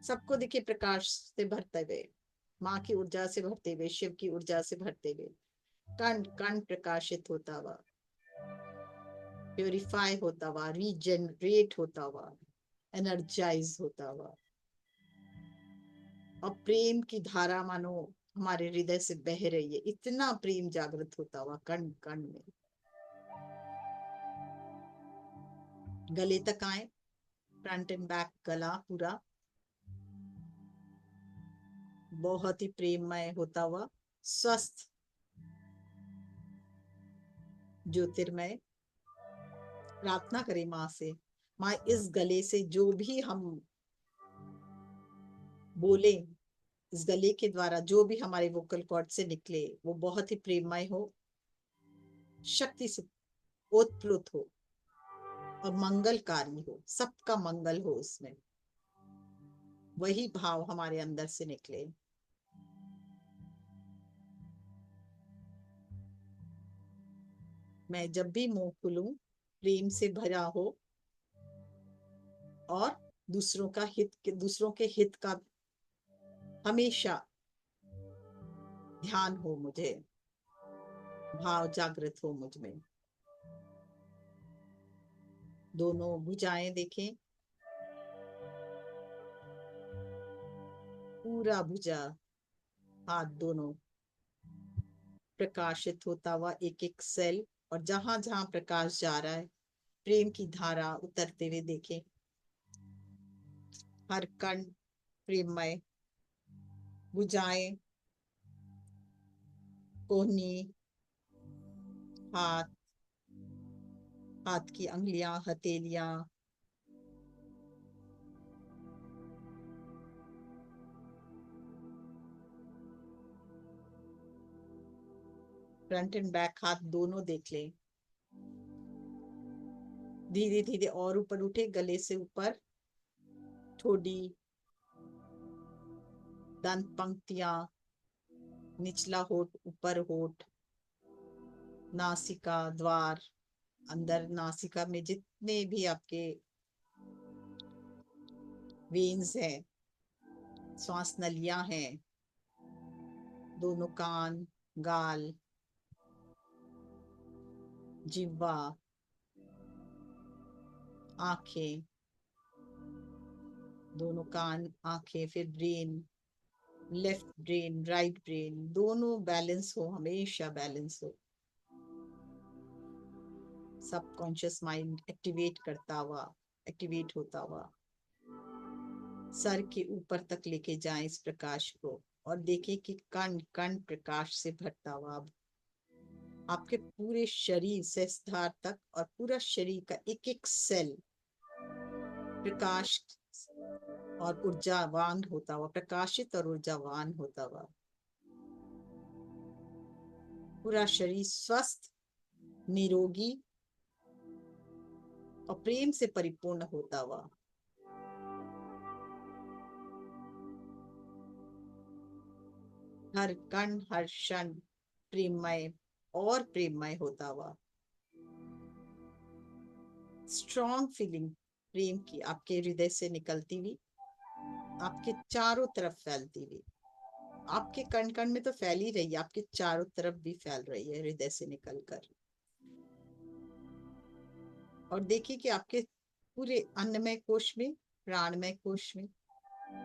सबको देखिए प्रकाश से भरते हुए, माँ की ऊर्जा से भरते हुए, शिव की ऊर्जा से भरते हुए, कण कण प्रकाशित होता हुआ, प्योरीफाई होता हुआ, रीजनरेट होता हुआ, एनर्जाइज होता हुआ, और प्रेम की धारा मानो हमारे हृदय से बह रही है, इतना प्रेम जागृत होता हुआ कण कण में। गले तक आए, फ्रंट एंड बैक गला पूरा बहुत ही प्रेममय होता हुआ, स्वस्थ, ज्योतिर्मय। प्रार्थना करें माँ से, माँ इस गले से जो भी हम बोले, इस गले के द्वारा जो भी हमारे वोकल कॉर्ड से निकले, वो बहुत ही प्रेममय हो, शक्ति से ओतप्रोत हो और मंगलकारी हो, सबका मंगल हो उसमें, वही भाव हमारे अंदर से निकले। मैं जब भी मुंह खुलूं प्रेम से भरा हो और दूसरों के हित का हमेशा ध्यान हो, मुझे भाव जागृत हो मुझ में। दोनों भुजाएं देखें, पूरा भुजा, हाथ दोनों प्रकाशित होता हुआ, एक एक सेल, और जहां जहां प्रकाश जा रहा है प्रेम की धारा उतरते हुए देखें। हर कण प्रेममय, भुजाएं, कोहनी, हाथ, हाथ की अंगुलियां, हथेलियां, फ्रंट एंड बैक हाथ दोनों देख लें। धीरे धीरे और ऊपर उठे, गले से ऊपर, ठोडी, दंत पंक्तियां, निचला होठ, ऊपर होठ, नासिका द्वार, अंदर नासिका में जितने भी आपके वेन्स हैं, श्वास नलियां हैं, दोनों कान, गाल, जिह्वा, आंखें, दोनों कान, आंखें, फिर brain, left brain, right brain, दोनों बैलेंस हो, हमेशा बैलेंस हो। सबकॉन्शियस माइंड एक्टिवेट होता हुआ सर के ऊपर तक लेके जाएं इस प्रकाश को, और देखें कि कण कण प्रकाश से भरता हुआ अब आपके पूरे शरीर से सहस्त्रार तक, और पूरा शरीर का एक एक सेल प्रकाश और ऊर्जावान होता हुआ, प्रकाशित और ऊर्जावान होता हुआ, पूरा शरीर स्वस्थ, निरोगी और प्रेम से परिपूर्ण होता हुआ। हर कण हर क्षण प्रेममय और प्रेममय होता हुआ, स्ट्रॉन्ग फीलिंग प्रेम की आपके हृदय से निकलती हुई, आपके चारों तरफ फैलती हुई, आपके कण कण में तो फैल ही रही है, आपके चारों तरफ भी फैल रही है हृदय से निकलकर। और देखिए कि आपके पूरे अन्नमय कोश में, प्राणमय कोश में,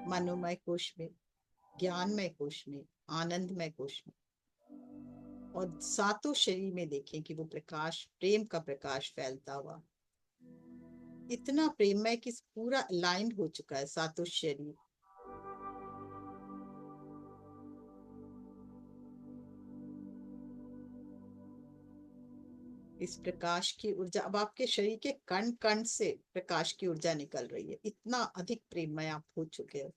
मनोमय कोश में, ज्ञानमय कोश में, आनंदमय कोश में, और सातों शरीर में देखें कि वो प्रकाश, प्रेम का प्रकाश फैलता हुआ, इतना प्रेममय कि पूरा अलाइन हो चुका है सातों शरीर। इस प्रकाश की ऊर्जा अब आपके शरीर के कण कण से प्रकाश की ऊर्जा निकल रही है। इतना अधिक प्रेममय आप हो चुके हो।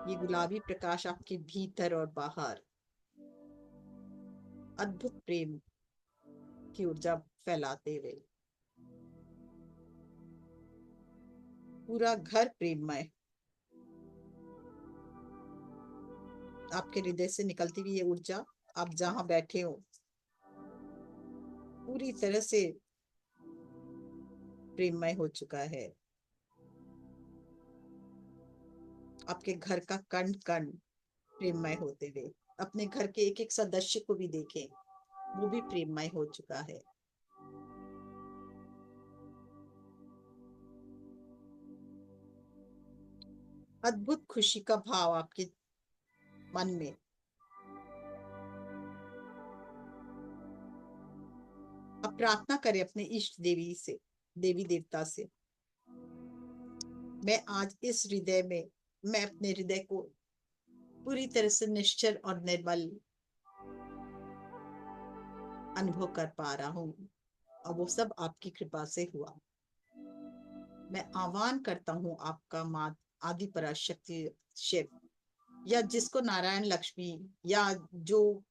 ये गुलाबी प्रकाश आपके भीतर और बाहर अद्भुत प्रेम की ऊर्जा फैलाते हुए पूरा घर प्रेममय। आपके हृदय से निकलती हुई ये ऊर्जा, आप जहां बैठे हो पूरी तरह से प्रेममय हो चुका है। आपके घर का कण कण प्रेममय होते हुए, अपने घर के एक एक सदस्य को भी देखें, वो भी प्रेममय हो चुका है। अद्भुत खुशी का भाव आपके मन में। अब प्रार्थना करें अपने इष्ट देवी से, देवी देवता से। मैं आज इस हृदय में, मैं अपने हृदय को पूरी तरह से निश्चल और निर्मल अनुभव कर पा रहा हूँ, और वो सब आपकी कृपा से हुआ। मैं आह्वान करता हूँ आपका माँ आदि पराशक्ति शिव, या जिसको नारायण लक्ष्मी, या जो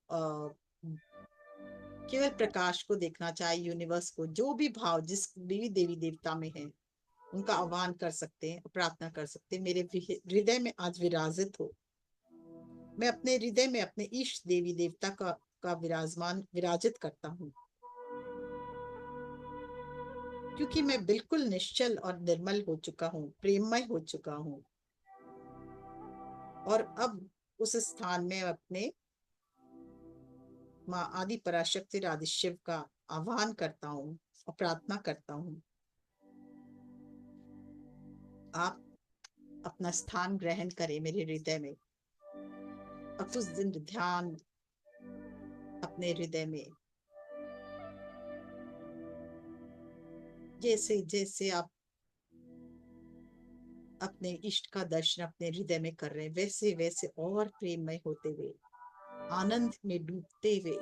केवल प्रकाश को देखना चाहे, यूनिवर्स को, जो भी भाव जिस भी देवी देवता में है, उनका आह्वान कर सकते हैं, प्रार्थना कर सकते हैं। मेरे हृदय में आज विराजित हो। मैं अपने हृदय में अपने इष्ट देवी देवता का विराजित करता हूँ, क्योंकि मैं बिल्कुल निश्चल और निर्मल हो चुका हूँ, प्रेममय हो चुका हूँ। और अब उस स्थान में अपने माँ आदि पराशक्ति राधे शिव का आह्वान करता हूँ और प्रार्थना करता हूँ। आप अपना स्थान ग्रहण करें मेरे हृदय में, और कुछ दिन ध्यान अपने हृदय में, जैसे जैसे आप अपने इष्ट का दर्शन अपने हृदय में कर रहे हैं, वैसे वैसे और प्रेममय होते हुए, आनंद में डूबते हुए,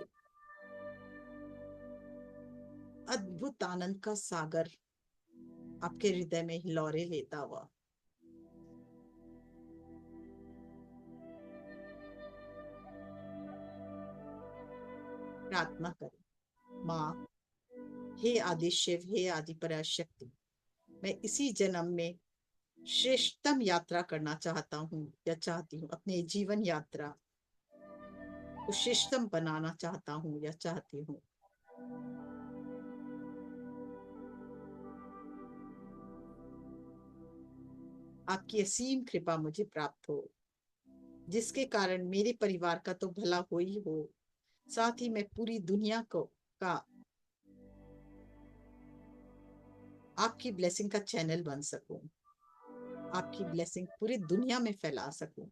अद्भुत आनंद का सागर आपके हृदय में हिलौरे लेता हुआ। प्रार्थना करें, माँ, हे आदि शिव, हे आदि पराशक्ति, मैं इसी जन्म में श्रेष्ठतम यात्रा करना चाहता हूँ या चाहती हूँ, अपने जीवन यात्रा को श्रेष्ठतम बनाना चाहता हूँ या चाहती हूँ। आपकी असीम कृपा मुझे प्राप्त हो, जिसके कारण मेरे परिवार का तो भला हो ही हो, साथ ही मैं पूरी दुनिया को का आपकी ब्लेसिंग का चैनल बन सकूं, आपकी ब्लेसिंग पूरी दुनिया में फैला सकूं।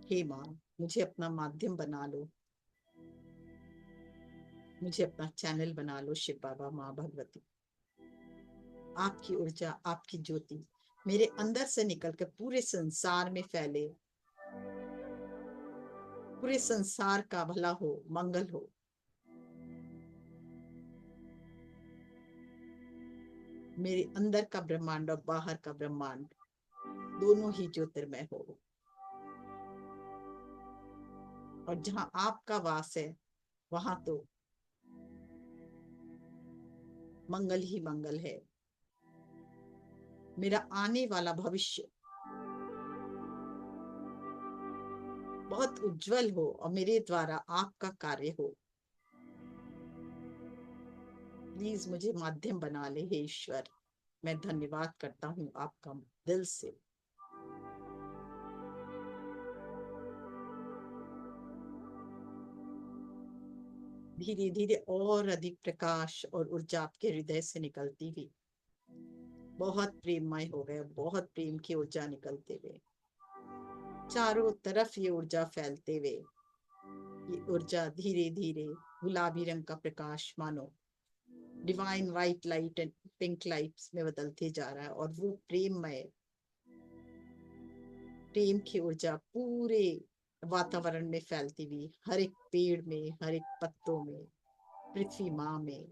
हे माँ, मुझे अपना माध्यम बना लो, मुझे अपना चैनल बना लो शिव बाबा, माँ भगवती। आपकी ऊर्जा, आपकी ज्योति मेरे अंदर से निकलकर पूरे संसार में फैले, पूरे संसार का भला हो, मंगल हो। मेरे अंदर का ब्रह्मांड और बाहर का ब्रह्मांड दोनों ही ज्योतिर्मय हो, और जहां आपका वास है वहां तो मंगल ही मंगल है। मेरा आने वाला भविष्य बहुत उज्जवल हो, और मेरे द्वारा आपका कार्य हो। प्लीज मुझे माध्यम बना ले हे ईश्वर। मैं धन्यवाद करता हूँ आपका दिल से। धीरे धीरे और अधिक प्रकाश और ऊर्जा आपके हृदय से निकलती हुई बहुत प्रेममय हो गए, बहुत प्रेम की ऊर्जा निकलते हुए चारों तरफ ये ऊर्जा फैलते हुए, ये ऊर्जा धीरे धीरे गुलाबी रंग का प्रकाश मानो divine white light and pink lights में बदलते जा रहा है, और वो प्रेममय, प्रेम की ऊर्जा पूरे वातावरण में फैलती हुई, हर एक पेड़ में, हर एक पत्तों में, पृथ्वी माँ में,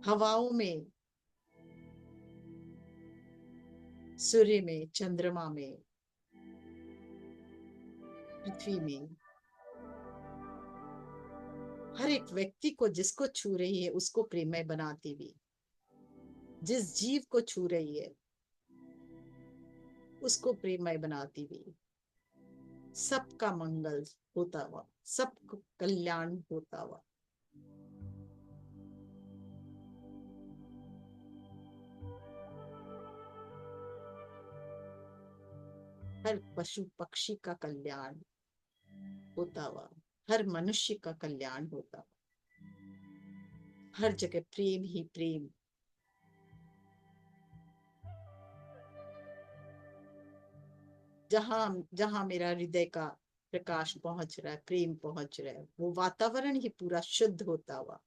हवाओं में, सूर्य में, चंद्रमा में, पृथ्वी में, हर एक व्यक्ति को जिसको छू रही है उसको प्रेममय बनाती हुई, जिस जीव को छू रही है उसको प्रेममय बनाती हुई, सबका मंगल होता हुआ, सबको कल्याण होता हुआ, हर पशु पक्षी का कल्याण होता हुआ, हर मनुष्य का कल्याण होता हुआ, हर जगह प्रेम ही प्रेम। जहां जहां मेरा हृदय का प्रकाश पहुंच रहा है, प्रेम पहुंच रहा है, वो वातावरण ही पूरा शुद्ध होता हुआ,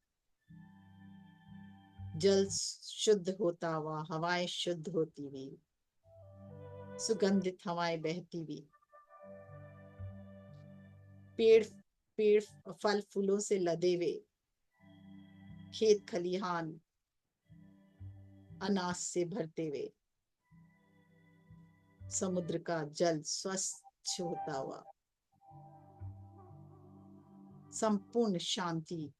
जल शुद्ध होता हुआ, हवाएं शुद्ध होती हुई, सुगंधित हवाएं बहती हुई, पेड़ पेड़ फल फूलों से लदे हुए, खेत खलिहान अनाज से भरते हुए, समुद्र का जल स्वच्छ होता हुआ, संपूर्ण शांति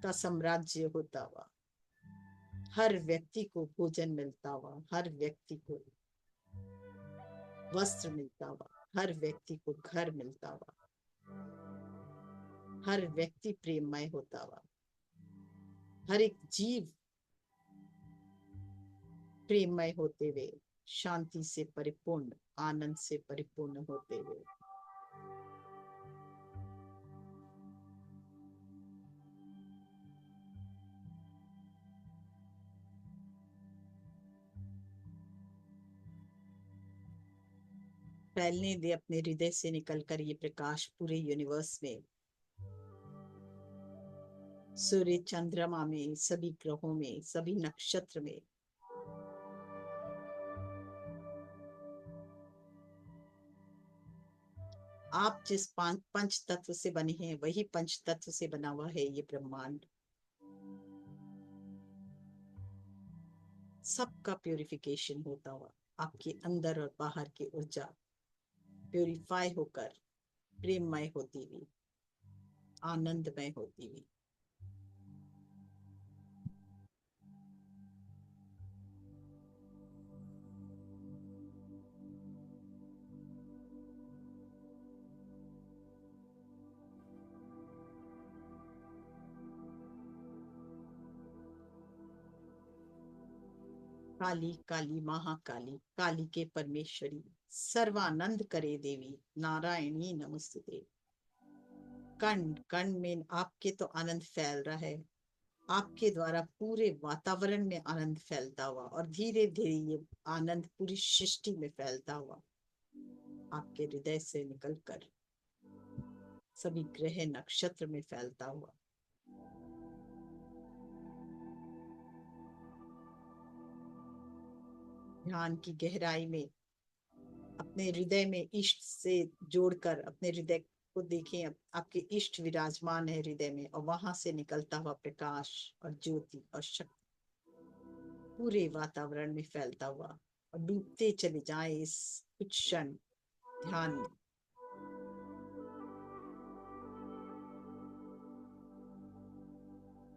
का साम्राज्य होता हुआ, हर व्यक्ति को भोजन मिलता हुआ, हर व्यक्ति को वस्त्र मिलता हुआ, हर व्यक्ति को घर मिलता हुआ, हर व्यक्ति प्रेममय होता हुआ, हर एक जीव प्रेममय होते हुए, शांति से परिपूर्ण, आनंद से परिपूर्ण होते हुए। फैलने दे अपने हृदय से निकलकर ये प्रकाश पूरे यूनिवर्स में, सूर्य चंद्रमा में, सभी ग्रहों में, सभी नक्षत्र में। आप जिस पंच तत्व से बने हैं वही पंच तत्व से बना हुआ है ये ब्रह्मांड। सबका प्यूरिफिकेशन होता हुआ, आपके अंदर और बाहर की ऊर्जा प्यूरिफाई होकर प्रेममय होती हुई, आनंदमय होती हुई। काली काली महाकाली, काली के परमेश्वरी, सर्वानंद करे देवी, नारायणी नमस्ते। कण कण में आपके तो आनंद फैल रहा है, आपके द्वारा पूरे वातावरण में आनंद फैलता हुआ, और धीरे धीरे ये आनंद पूरी सृष्टि में फैलता हुआ, आपके हृदय से निकलकर सभी ग्रह नक्षत्र में फैलता हुआ। ध्यान की गहराई में अपने हृदय में इष्ट से जोड़कर अपने हृदय को देखें, आपके इष्ट विराजमान है हृदय में, और वहां से निकलता हुआ प्रकाश और ज्योति और शक्ति पूरे वातावरण में फैलता हुआ, और डूबते चले जाए इस कुछ क्षण ध्यान में।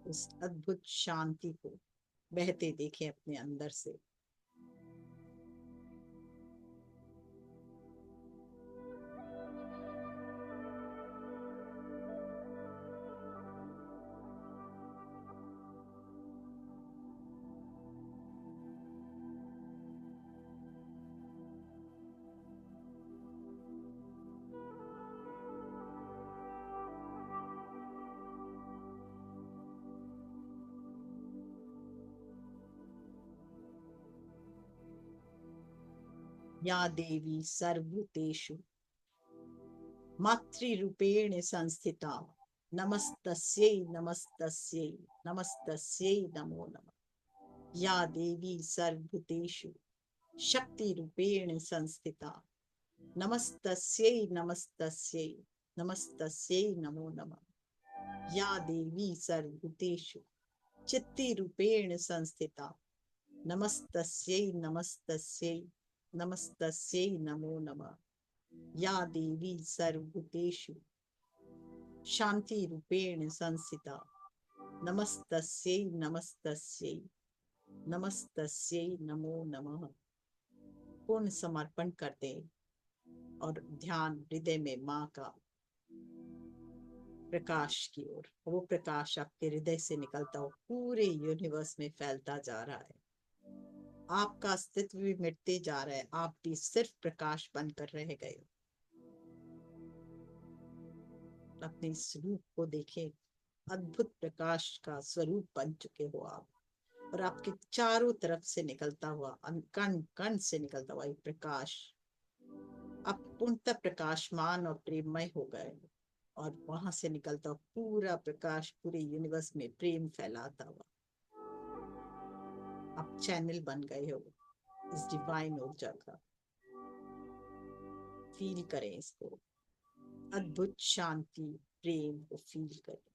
उस अद्भुत शांति को बहते देखें अपने अंदर से। या देवी सर्वभूतेषु मातृरूपेण संस्थिता, नमस्तस्यै नमस्तस्यै नमस्तस्यै नमो नमः। या देवी सर्वभूतेषु शक्ति रूपेण संस्थिता, नमस्तस्यै नमस्तस्यै नमस्तस्यै नमो नमः। या देवी सर्वभूतेषु चित्तिरूपेण संस्थिता नमस्तस्यै नमस्तस्यै नमस्तस्यै नमो नमः। या देवी सर्वभूतेषु शांति रूपेण संस्थिता नमस्तस्यै नमस्तस्यै नमस्तस्यै नमो नमः। पूर्ण समर्पण करते और ध्यान हृदय में माँ का प्रकाश की ओर। वो प्रकाश आपके हृदय से निकलता हो पूरे यूनिवर्स में फैलता जा रहा है। आपका अस्तित्व भी मिटते जा रहा है, आप भी सिर्फ प्रकाश बनकर रह गए हो। अपने स्वरूप को देखें, अद्भुत प्रकाश का स्वरूप बन चुके हो आप, और आपके चारों तरफ से निकलता हुआ, कण कण से निकलता हुआ एक प्रकाश, आप पूर्णतः प्रकाशमान और प्रेममय हो गए, और वहां से निकलता हुआ पूरा प्रकाश पूरे यूनिवर्स में प्रेम फैलाता हुआ आप चैनल बन गए हो इस डिवाइन ऊर्जा का। फील करें इसको, अद्भुत शांति प्रेम को फील करें।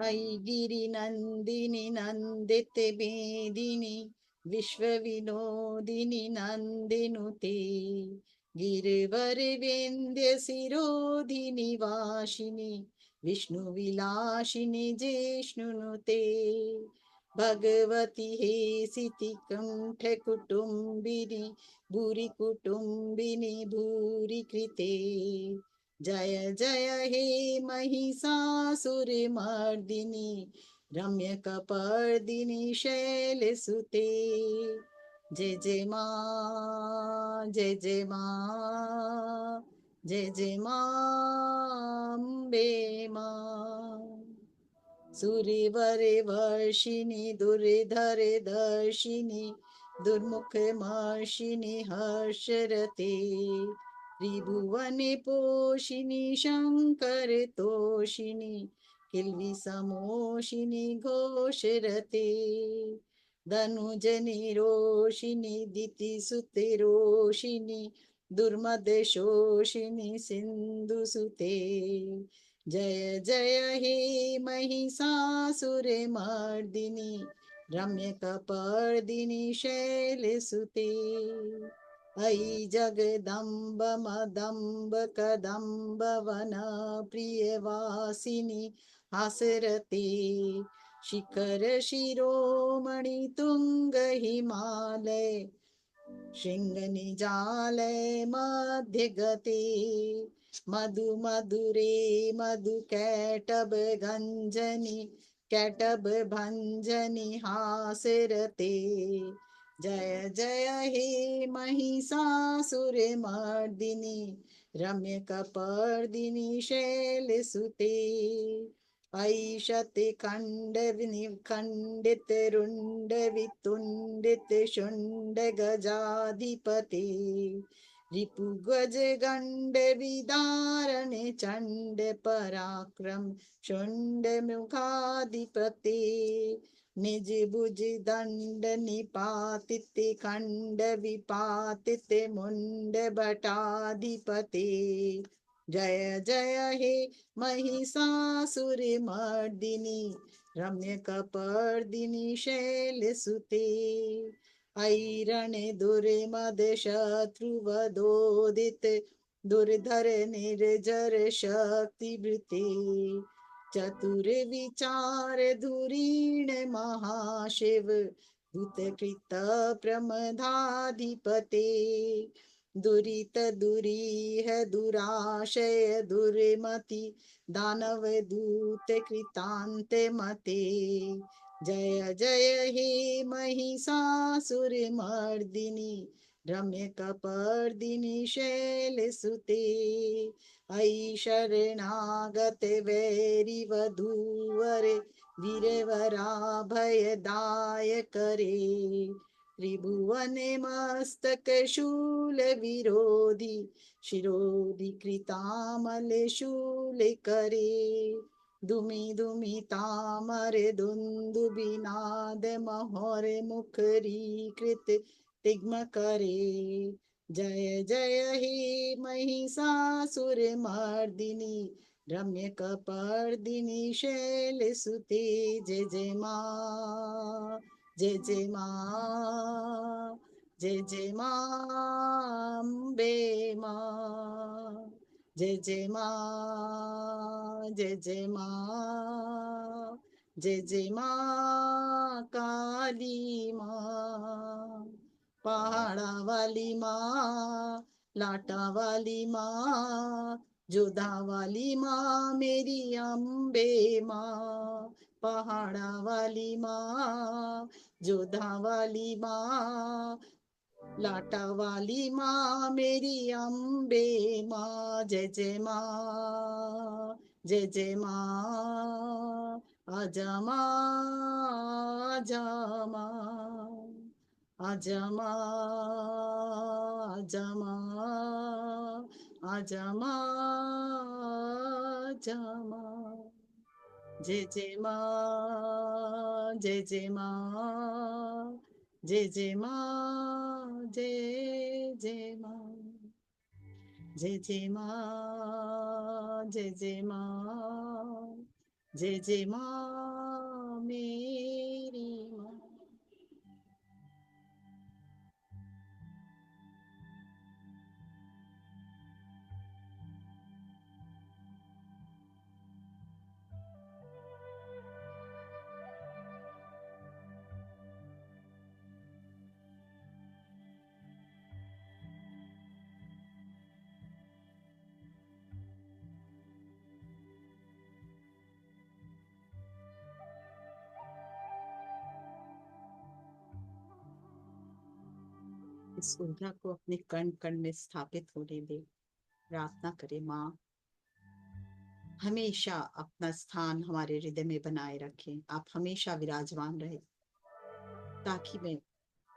ऐ गिरि नंदिनी नंदित बेदिनी विश्व विनोदिनी नंदिनुते गिरिवर विंध्य शिरोधिनी वासिनी विष्णु विलासिनी जिष्णुनुते भगवती हे सिति कंठ कुटुंबिनी भूरि कुटुंबिनी भूरि कृते जय जय हे महिषासुरमर्दिनी रम्य कपर्दिनी शैलसुते जय जय मां जय जय मां जय जय मां अम्बे मां सूर्यवर वर्षिणी दुर्धर दर्शिनी दुर्मुख मर्षिणी हर्षरते त्रिभुवन पोषिणी शंकर तोषिणी किल्वी समोषिणी घोषरते धनुजनि रोषिणी दिति सुते रोषिणी दुर्मद शोषिणी सिंधु सुते जय जय हे महिषासुरमर्दिनी रम्य कपर्दिनी शैलसुते ऐ जगदम्ब मदम्ब कदम्ब वन प्रियवासिनी हासरते शिखर शिरोमणि तुंग हिमालय शृंगनिजालय मध्य गते मधु मधुरे मधु कैटब गंजनी कैटब भंजनी हासरते जय जय हे महिषासुरमर्दिनी रम्य कपर्दिनी शैलसुते ऐशत खंड खंडित रुंड वितुंडित शुंड गजाधिपते रिपु गज गंड विदारण चंड पराक्रम शुंड मुखाधिपते निज भुज दंड निपातित खंड विपातित मुंड भटाधिपते जय जय हे महिषासुरमर्दिनी रम्य कपर्दिनी शैलसुते ऐरण दुर्मद शत्रुवदोदित दुर्धर निर्जर शक्तिवृते चतुर विचार धुरीण महाशिव भूतकृत प्रमदाधिपते दुरित दुरीह दुराशय दुर्मति दानव दूत कृतांत मते जय जय हे महिषासुरमर्दिनी रम्य कपर्दिनी शैलसुते ऐ शरणागत वैरि वधूवर वीरवरा भयदाय करे त्रिभुवने मस्तक शूल विरोधी शिरोधि कृतामल शूल करे दुमि दुमि तामर दुंदुबिनाद महोर मुखरी कृत तिग्म करे जय जय हे महिषासुर मर्दिनी रम्य कपर्दिनी शैल सुते जय जय माँ जय जय माँ जय जय माँ अम्बे माँ जय जय माँ जय जय माँ जय जय माँ काली माँ पहाड़ा वाली माँ लाटा वाली माँ जोधा वाली माँ मेरी अम्बे माँ पहाड़ा वाली माँ जोधा वाली माँ लाटा वाली माँ मेरी अम्बे माँ जय जय माँ जय जय माँ आजा माँ आजा माँ आजा माँ आजा माँ आजा माँ आजा माँ जय जय माँ जय जय माँ जय जय माँ जय जय माँ जय जय माँ जय जय माँ जय जय माँ मेरी माँ। इस ऊर्जा को अपने कण कण में स्थापित होने दे। प्रार्थना करें माँ हमेशा अपना स्थान हमारे हृदय में बनाए रखें। आप हमेशा विराजमान रहे ताकि मैं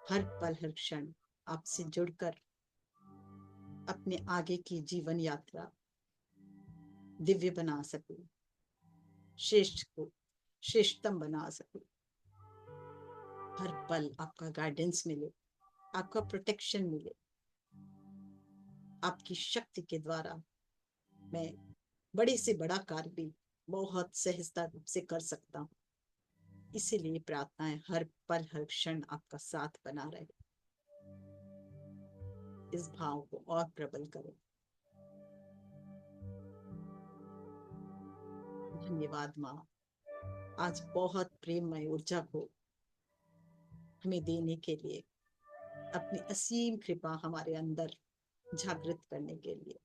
हर पल हर क्षण आपसे जुड़कर अपने आगे की जीवन यात्रा दिव्य बना सकूं, श्रेष्ठ को श्रेष्ठतम बना सकूं। हर पल आपका गाइडेंस मिले, आपका प्रोटेक्शन मिले। आपकी शक्ति के द्वारा मैं बड़े से बड़ा कार्य भी बहुत सहजता रूप से कर सकता हूँ। इसीलिए प्रार्थना है हर पल हर क्षण आपका साथ बना रहे। इस भाव को और प्रबल करें। धन्यवाद माँ, आज बहुत प्रेममय ऊर्जा को हमें देने के लिए, अपनी असीम कृपा हमारे अंदर जागृत करने के लिए।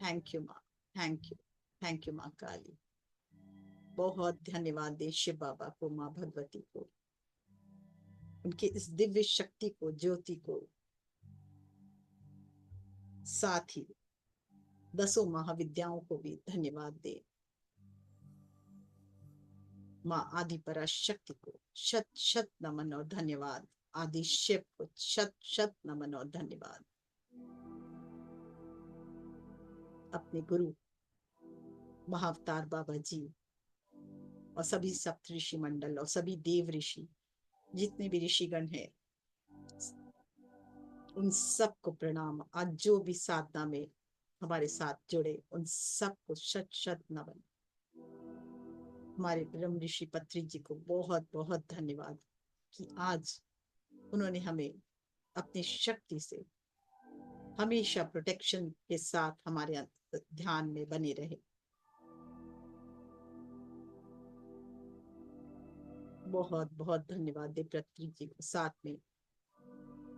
थैंक यू माँ, थैंक यू माँ काली। बहुत धन्यवाद दे शिव बाबा को, माँ भगवती को, उनके इस दिव्य शक्ति को, ज्योति को, साथ ही 10 महाविद्याओं को भी धन्यवाद दे। माँ आदि पराशक्ति को शत शत नमन और धन्यवाद। आदि शिव को शत शत नमन और धन्यवाद। अपने गुरु महाअवतार बाबा जी और सभी सप्त ऋषि मंडल और सभी देव ऋषि, जितने भी ऋषिगण हैं, उन सबको प्रणाम। आज जो भी साधना में हमारे साथ जुड़े उन सबको शत शत नमन। हमारे ब्रह्म ऋषि पत्री जी को बहुत बहुत धन्यवाद कि आज उन्होंने हमें अपनी शक्ति से हमेशा प्रोटेक्शन के साथ हमारे ध्यान में बने रहे। बहुत बहुत धन्यवाद देवव्रत जी को, साथ में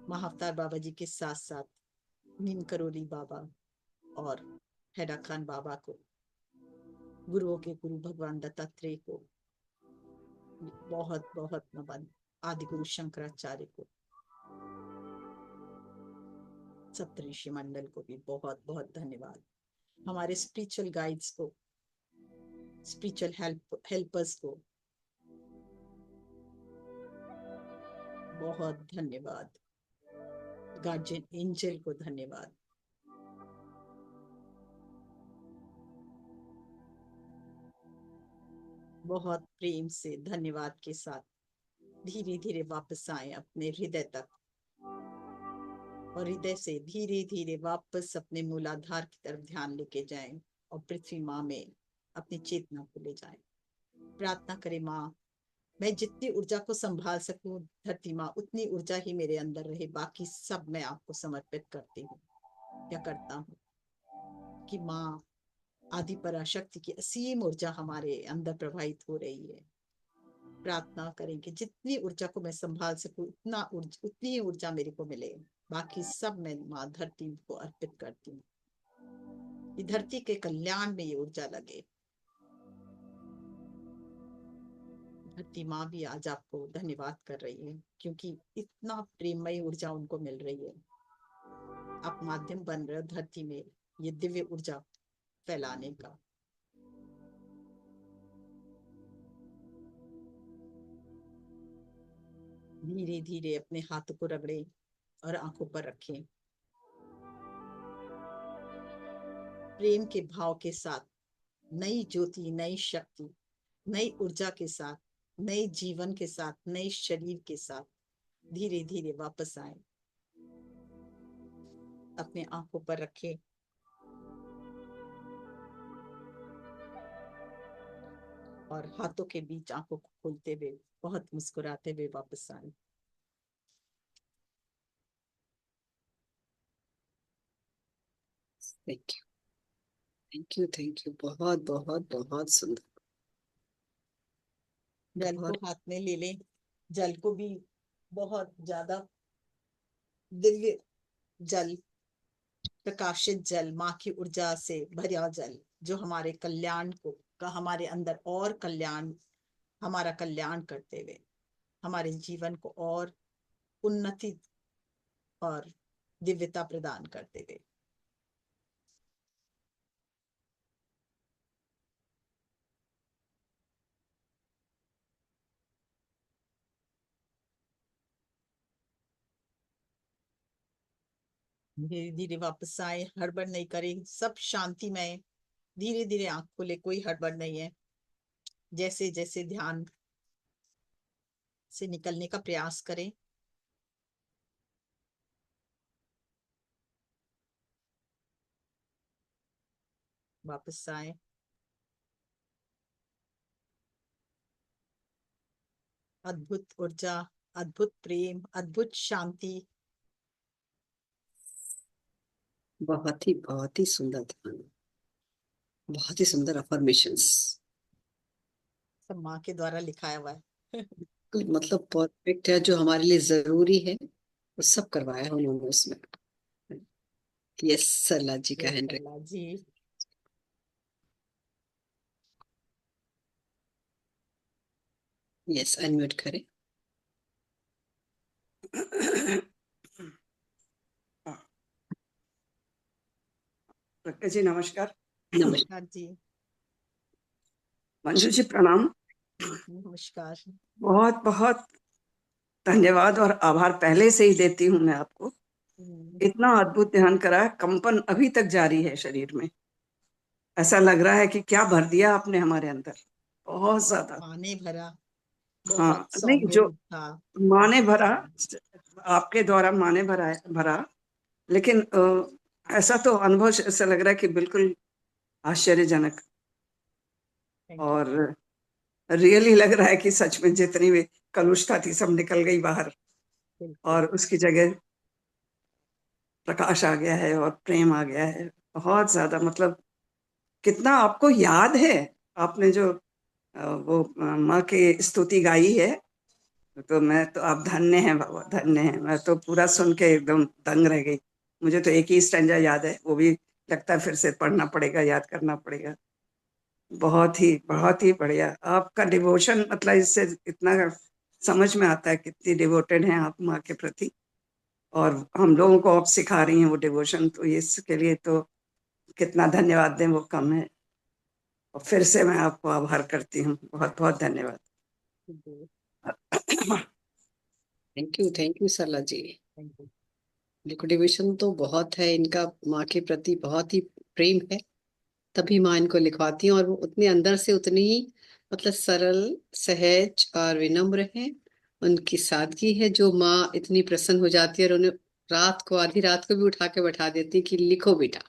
महाअवतार बाबा जी के साथ साथ नीम करोली बाबा और हैदर खान बाबा को, गुरुओं के गुरु भगवान दत्तात्रेय को बहुत बहुत नमन। आदि गुरु शंकराचार्य को, सप्तऋषि मंडल को भी बहुत बहुत धन्यवाद। हमारे स्पिरिचुअल गाइड्स को, स्पिरिचुअल हेल्पर्स को बहुत धन्यवाद। गार्जियन एंजल को धन्यवाद। बहुत प्रेम से धन्यवाद के साथ धीरे धीरे वापस आए अपने हृदय तक, और हृदय से धीरे धीरे वापस अपने मूलाधार की तरफ ध्यान लेके जाएं और पृथ्वी माँ में अपनी चेतना को ले जाएं। प्रार्थना करें, माँ मैं जितनी ऊर्जा को संभाल सकूं धरती माँ उतनी ऊर्जा ही मेरे अंदर रहे, बाकी सब मैं आपको समर्पित करती हूँ। क्या करता हूँ कि माँ आदि पराशक्ति की असीम ऊर्जा हमारे अंदर प्रवाहित हो रही है। प्रार्थना करें कि जितनी ऊर्जा को मैं संभाल सकूं उतनी ही ऊर्जा मेरे को मिले, बाकी सब मैं माँ धरती को अर्पित करती हूँ। ये धरती के कल्याण में ये ऊर्जा लगे। धरती माँ भी आज आपको धन्यवाद कर रही है क्योंकि इतना प्रेममय ऊर्जा उनको मिल रही है। आप माध्यम बन रहे हो धरती में ये दिव्य ऊर्जा फैलाने का। धीरे धीरे अपने हाथों को रगड़े और आंखों पर रखें। प्रेम के भाव के साथ नई ज्योति, नई शक्ति, नई ऊर्जा के साथ, नए जीवन के साथ, नए शरीर के साथ धीरे धीरे वापस आए। अपने आंखों पर रखें और हाथों के बीच आंखों को खोलते हुए बहुत मुस्कुराते हुए वापस आए। Thank you, thank you, thank you. बहुत बहुत बहुत सुंदर। जल को बहुत। हाथ में ले लें। जल को भी बहुत ज्यादा दिव्य जल, प्रकाशित जल, माँ की ऊर्जा से भरा जल जो हमारे कल्याण को का हमारे अंदर और कल्याण, हमारा कल्याण करते हुए हमारे जीवन को और उन्नति और दिव्यता प्रदान करते हुए। धीरे धीरे वापस आए, हड़बड़ नहीं करें, सब शांति में धीरे धीरे आंख खोले, कोई हड़बड़ नहीं है। जैसे जैसे ध्यान से निकलने का प्रयास करें, वापस आए। अद्भुत ऊर्जा, अद्भुत प्रेम, अद्भुत शांति। बहुत ही सुंदर ध्यान, बहुत ही सुंदर अफर्मेशंस। सब माँ के द्वारा लिखाया हुआ है। मतलब परफेक्ट है, जो हमारे लिए जरूरी है वो सब करवाया है उन्होंने उसमें। यस, सरला जी का यस हैंड। सरला जी। यस, अनम्यूट करें। प्रज्ञा जी नमस्कार। नमस्कार। नमस्कार जी। मंजू जी प्रणाम। नमस्कार। बहुत बहुत धन्यवाद और आभार पहले से ही देती हूँ मैं आपको। इतना अद्भुत ध्यान करा, कंपन अभी तक जारी है शरीर में। ऐसा लग रहा है कि क्या भर दिया आपने हमारे अंदर, बहुत ज्यादा। पानी भरा, बहुत हाँ, नहीं सौम्य जो रूप था। माँ ने भरा, आपके द्वारा माँ ने भरा, लेकिन ऐसा तो अनुभव ऐसा लग रहा है कि बिल्कुल आश्चर्यजनक। Thank you. और रियली लग रहा है कि सच में जितनी भी कलुषता थी सब निकल गई बाहर, बिल्कुल। और उसकी जगह प्रकाश आ गया है और प्रेम आ गया है। बहुत ज्यादा, मतलब कितना आपको याद है। आपने जो वो माँ की स्तुति गाई है, तो मैं तो, आप धन्य हैं बाबा, धन्य हैं। मैं तो पूरा सुन के एकदम दंग रह गई। मुझे तो एक ही स्टैंजा याद है, वो भी लगता है फिर से पढ़ना पड़ेगा, याद करना पड़ेगा। बहुत ही बढ़िया आपका डिवोशन, मतलब इससे इतना समझ में आता है कितनी डिवोटेड हैं आप माँ के प्रति, और हम लोगों को आप सिखा रही हैं वो डिवोशन। तो इसके लिए तो कितना धन्यवाद दें वो कम है। और फिर से मैं आपको आभार करती हूँ, बहुत बहुत धन्यवाद। Thank you Sarla ji. Thank you. Liquidation तो बहुत है इनका, माँ के प्रति बहुत ही प्रेम है, तभी माँ इनको लिखवाती है। और वो उतने अंदर से उतनी ही मतलब सरल, सहज और विनम्र है। उनकी सादगी है जो माँ इतनी प्रसन्न हो जाती है और उन्हें रात को, आधी रात को भी उठा के बैठा देती है कि लिखो बेटा।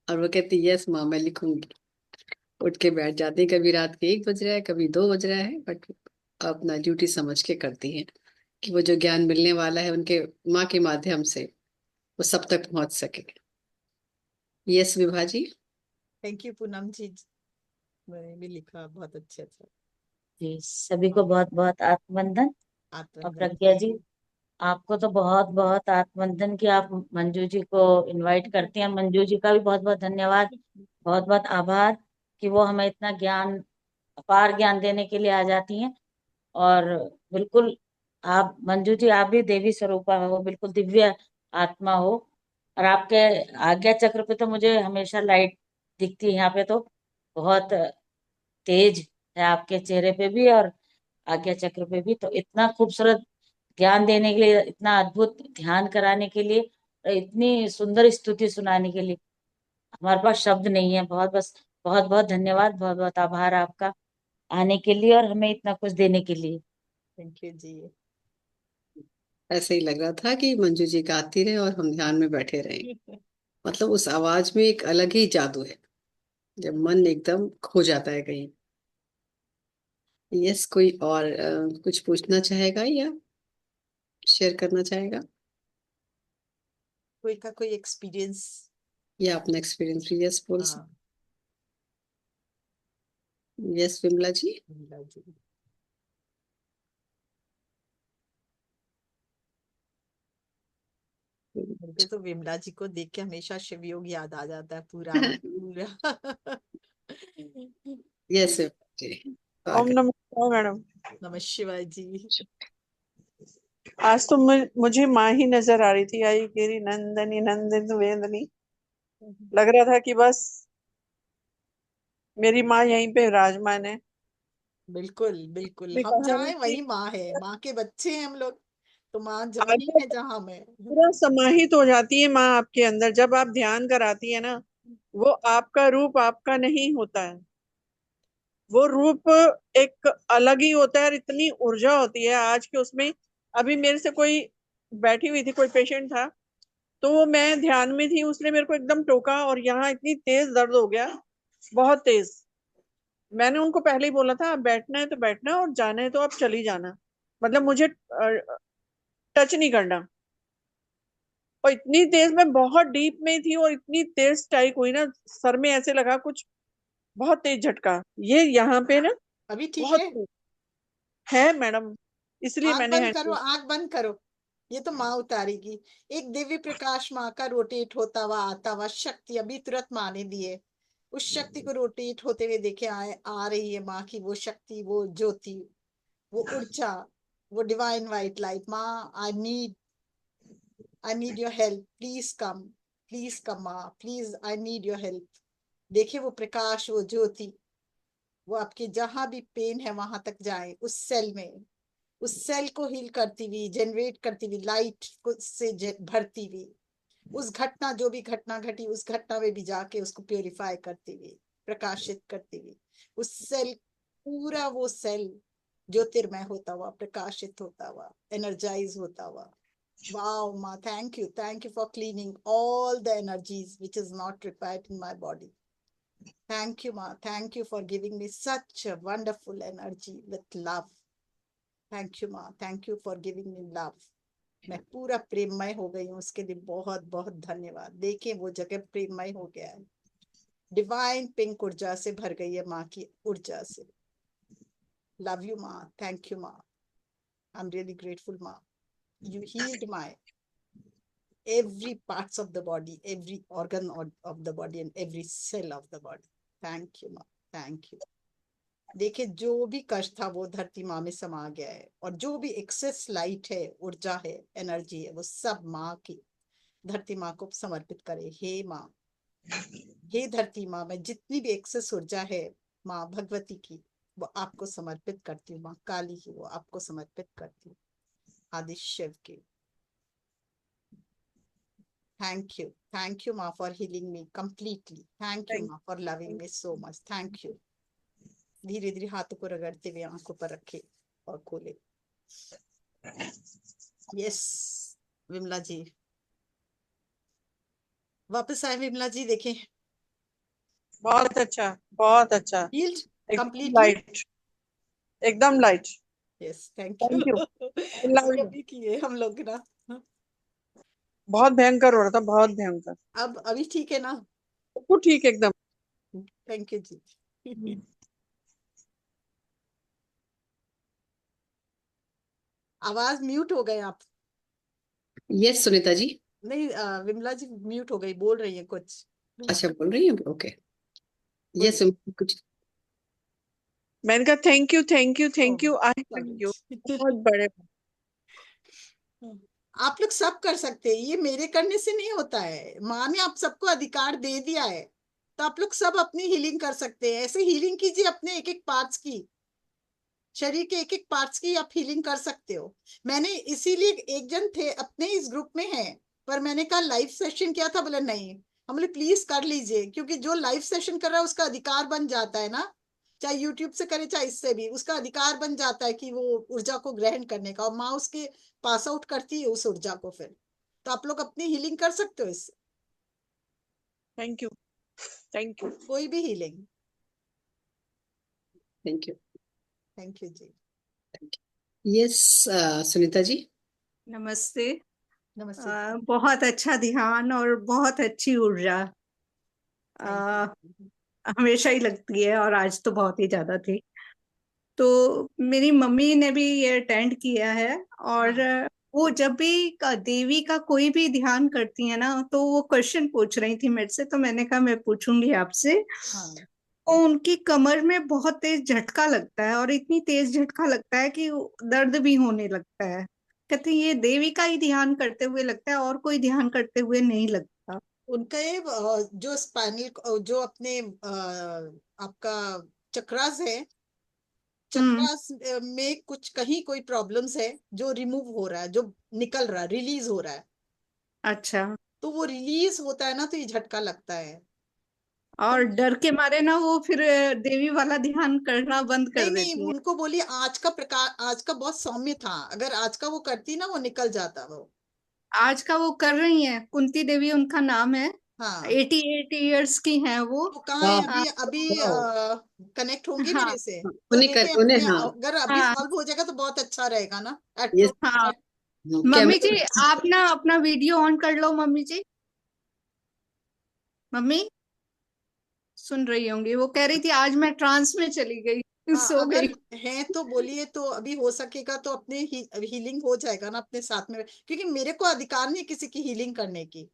और वो कहती है यस माँ मैं लिखूंगी। उठ के बैठ जाती है, कभी रात के 1 बज रहा है, कभी 2 बज रहा है, बट अपना ड्यूटी समझ के करती है कि वो जो ज्ञान मिलने वाला है उनके माँ के माध्यम से वो सब तक पहुंच सके। Yes Vibha ji. Thank you Poonam ji, मैंने भी लिखा, बहुत अच्छे था। जी, सभी को बहुत बहुत आत्मवंदन। और आत्मवंदन। प्रज्ञा जी, आपको तो बहुत बहुत आत्मवंदन कि आप मंजू जी को इनवाइट करती हैं। मंजू जी का भी बहुत बहुत धन्यवाद, बहुत बहुत आभार कि वो हमें इतना ज्ञान, अपार ज्ञान देने के लिए आ जाती हैं। और बिल्कुल आप मंजू जी, आप भी देवी स्वरूपा हो, बिल्कुल दिव्य आत्मा हो। और आपके आज्ञा चक्र पे तो मुझे हमेशा लाइट दिखती है। यहाँ पे तो बहुत तेज है आपके चेहरे पे भी और आज्ञा चक्र पे भी। तो इतना खूबसूरत ज्ञान देने के लिए, इतना अद्भुत ध्यान कराने के लिए, और इतनी सुंदर स्तुति सुनाने के लिए हमारे पास शब्द नहीं है। बहुत बस बहुत बहुत धन्यवाद, बहुत बहुत आभार आपका आने के लिए और हमें इतना कुछ देने के लिए। थैंक यू जी। ऐसे ही लग रहा था कि मंजू जी गाती रहे और हम ध्यान में बैठे रहे। मतलब उस आवाज में एक अलग ही जादू है जब मन एकदम खो जाता है कहीं। यस, कोई और कुछ पूछना चाहेगा या शेयर करना चाहेगा, कोई का कोई एक्सपीरियंस? या अपना एक्सपीरियंस? यस बोल हाँ, यस विमला जी। विमला जी। मुझे तो विमला जी को देख के हमेशा शिवयोग याद आ जाता है, पूरा पूरा। यस जी, ओम स्वागत। नमः मैडम। नमः शिवाय जी। आज तो मुझे माँ ही नजर आ रही थी, आई गिरी नंदनी नंदन वेदनी। लग रहा था कि बस मेरी माँ यहीं पे विराजमान है। बिल्कुल बिल्कुल, भी हम कहा है जहाँ हैं कि वही माँ है, माँ के बच्चे हैं हम लोग, तो माँ वही आत्मा है जहाँ में। पूरा समाहित हो जाती है माँ आपके अंदर जब आप ध्यान कराती है ना। वो आपका रूप आपका नहीं होता है, वो रूप एक अलग ही होता है और इतनी ऊर्जा होती है आज के उसमें। अभी मेरे से कोई बैठी हुई थी, कोई पेशेंट था, तो वो मैं ध्यान में थी, उसने मेरे को एकदम टोका और यहाँ इतनी तेज दर्द हो गया, बहुत तेज। मैंने उनको पहले ही बोला था आप बैठना है तो बैठना और जाना है तो आप चली जाना, मतलब मुझे टच नहीं करना। और इतनी तेज, मैं बहुत डीप में थी और इतनी तेज स्ट्राइक हुई ना, सर में ऐसे लगा कुछ, बहुत तेज झटका ये यहाँ पे ना। अभी ठीक बहुत है? तेज है मैडम, इसलिए आंख मैंने बंद करो, हैंड। आंख बंद करो। ये तो माँ उतारेगी। एक दिव्य प्रकाश माँ का रोटेट होता हुआ आता हुआ शक्ति अभी तुरंत माँ ने दी है। उस शक्ति को रोटेट होते हुए देखे आए आ रही है माँ की वो शक्ति, वो ज्योति, वो ऊर्जा, वो डिवाइन वाइट लाइट। माँ I need your help, please come माँ, please I need your help. देखिए वो प्रकाश, वो ज्योति, वो आपके जहां भी पेन है वहां तक जाए, उस सेल में, उस सेल को हील करती हुई, जनरेट करती हुई, लाइट को से भरती हुई, उस घटना, जो भी घटना घटी उस घटना में भी जाके उसको प्योरीफाई करती हुई, प्रकाशित करती हुई, उस सेल, पूरा वो सेल ज्योतिर्मय होता हुआ, प्रकाशित होता हुआ, एनर्जाइज होता हुआ। Wow, Ma, thank you for cleaning all the energies which is not required in my body. Thank you, Ma. Thank you for giving me such a wonderful energy with love. Thank you, Ma. Thank you for giving me love. मैं पूरा प्रेममय हो गई हूँ, उसके लिए बहुत बहुत धन्यवाद। देखें वो जगह प्रेममय हो गया है, डिवाइन पिंक ऊर्जा से भर गई है, माँ की ऊर्जा से। लव यू माँ, थैंक यू माँ, आई एम रियली ग्रेटफुल माँ। You healed my every parts of the body, every organ of the body and every cell of the body. Thank you माँ, थैंक यू। देखिए जो भी कष्ट था वो धरती माँ में समा गया है, और जो भी एक्सेस लाइट है, ऊर्जा है, एनर्जी है, वो सब माँ की, धरती माँ को समर्पित करे। हे माँ, हे धरती माँ, मैं जितनी भी एक्सेस ऊर्जा है माँ भगवती की, वो आपको समर्पित करती हूँ। माँ काली की वो आपको समर्पित करती हूँ। आदि शिव की। थैंक यू माँ for healing me completely. Thank you thank माँ for loving me so much. Thank you. धीरे धीरे हाथों को रगड़ते हुए आंखों पर रखे और खोले। यस विमला जी वापस आए। विमला जी देखें, बहुत अच्छा, बहुत अच्छा। हील्ड एकदम कंप्लीटली। लाइट, एकदम light. Yes thank you. Thank you, I love वो यू। भी किए हम लोग ना। बहुत भयंकर हो रहा था, बहुत भयंकर। अब अभी ठीक है ना? वो ठीक एकदम। थैंक यू जी। आवाज म्यूट हो गए आप। यस सुनीता जी। नहीं विमला जी म्यूट हो गई, बोल रही है कुछ। अच्छा बोल रही हैं, ओके। यस बोलिए। कुछ। मैंने कहा thank you, thank you, thank you, I thank you. Sorry. बहुत बड़े। आप लोग सब कर सकते हैं, ये मेरे करने से नहीं होता है। माँ ने आप सबको अधिकार दे दिया है, तो आप लोग सब अपनी हीलिंग कर सकते हैं। ऐसे हीलिंग कीजिए अपने एक एक पार्ट्स की, शरीर के एक एक पार्ट्स की आप हीलिंग कर सकते हो। मैंने इसीलिए, एक जन थे अपने इस ग्रुप में है, पर मैंने कहा लाइव सेशन किया था, बोले नहीं। हम बोले प्लीज कर लीजिए, क्योंकि जो लाइव सेशन कर रहा है उसका अधिकार बन जाता है ना, चाहे यूट्यूब से करे चाहे इससे भी, उसका अधिकार बन जाता है कि वो ऊर्जा को ग्रहण करने का, और माँ उसके पास आउट करती है उस ऊर्जा को। फिर तो आप लोग अपनी हीलिंग कर सकते हो इससे, थैंक यू, थैंक यू। कोई भी healing. Thank you. Thank you जी। यस सुनीता जी। नमस्ते। नमस्ते। बहुत अच्छा ध्यान और बहुत अच्छी ऊर्जा थैंक आ, यू। हमेशा ही लगती है, और आज तो बहुत ही ज्यादा थी। तो मेरी मम्मी ने भी ये अटेंड किया है, और हाँ वो जब भी देवी का कोई भी ध्यान करती है ना, तो वो क्वेश्चन पूछ रही थी मेरे से, तो मैंने कहा मैं पूछूंगी आपसे। हाँ। तो उनकी कमर में बहुत तेज झटका लगता है, और इतनी तेज झटका लगता है कि दर्द भी होने लगता है। कहते हैं ये देवी का ही ध्यान करते हुए लगता है, और कोई ध्यान करते हुए नहीं लगता। उनका ये जो स्पाइनल, जो अपने आपका चक्रास है, हम्म। चक्रास में कुछ कहीं कोई प्रॉब्लम्स है जो रिमूव हो रहा है, जो निकल रहा है, रिलीज हो रहा है। अच्छा। तो वो रिलीज होता है ना, तो ये झटका लगता है। तो और डर के मारे ना वो फिर देवी वाला ध्यान करना बंद नहीं कर नहीं, देती है। उनको बोलिए आज का प्रकार, आज का बहुत सौम्य था, अगर आज का वो करती ना वो निकल जाता वो। आज का वो कर रही है, कुंती देवी उनका नाम है। हाँ 88 ईयर्स की हैं वो। वो कहाँ है वाह। अभी? अभी वाह। कनेक्ट होंगी हाँ मेरे से, तो उन्हें देखें उन्हें अपने, हाँ। अगर अभी हाँ सॉल्व हो जाएगा तो बहुत अच्छा रहेगा ना। यस। हाँ। एट्रो मम्मी जी, कैमरा। आप ना अपना वीडियो ऑन कर लो मम्मी जी। मम्मी सुन रही होंगी, वो कह रही थी आज मैं ट्रांस में चली गई, हाँ सो अगर गई। है तो बोलिए, तो अभी हो सकेगा तो अपने हीलिंग हो जाएगा ना अपने साथ में, क्योंकि मेरे को अधिकार नहीं किसी की हीलिंग करने की।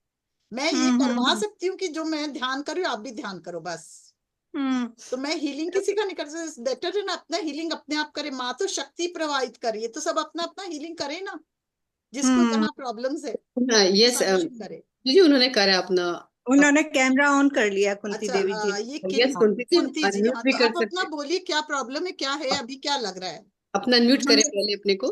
मैं ये करवा हम्म। सकती हूँ कि जो मैं ध्यान कर रही हूँ आप भी ध्यान करो बस। हम्म। तो मैं हीलिंग किसी का नहीं कर सकती, बेटर है ना अपना हीलिंग अपने आप करे। माँ तो शक्ति प्रवाहित करिए, तो सब अपना अपना हीलिंग करे ना, जिसको हम्म। जहाँ प्रॉब्लम्स है वो यस सॉल्यूशन करे। जी उन्होंने करा अपना। उन्होंने कैमरा ऑन कर लिया, कुंती अच्छा देवी जी ये यस कुंती जी कुंती जी, अनम्यूट हाँ भी तो कर आप अपना सकते। बोलिए क्या प्रॉब्लम है, क्या है अभी, क्या लग रहा है। अपना अनम्यूट करें मम्मी, पहले अपने को।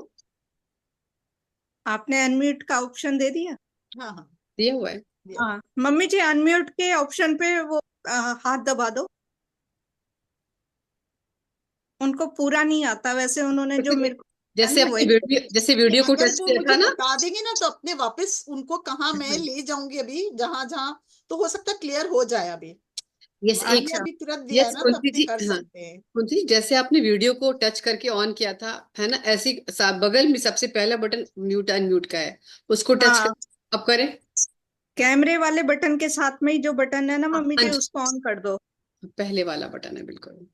आपने अनम्यूट का ऑप्शन दे दिया? हाँ हाँ दिया हुआ है। दिया। हाँ मम्मी जी, अनम्यूट के ऑप्शन पे वो हाथ दबा दो। उनको पूरा नहीं आता वैसे, उन्होंने जो मेरे को बताया जैसे ना अपनी वही। वीडियो, जैसे वीडियो को अगर टच वो किया था मुझे ना। बता देंगे ना, तो अपने वापस उनको कहाँ मैं ले जाऊंगी अभी, जहां जहां, तो हो सकता है क्लियर हो जाए अभी। यस एक। इसलिए अच्छा। अभी तुरंत दिया है यस ना, तो कुंती अपने जी कर हाँ। सकते हैं। कुंती जी जैसे आपने वीडियो को टच करके ऑन किया था है ना, ऐसी बगल में सबसे पहला बटन म्यूट अनम्यूट का है, उसको टच हाँ, कर अब करें। कैमरे वाले बटन के साथ में ही जो बटन है ना हाँ मम्मी हाँ जी, जी, उसको ऑन कर दो। पहले वाला बटन है बिल्कुल।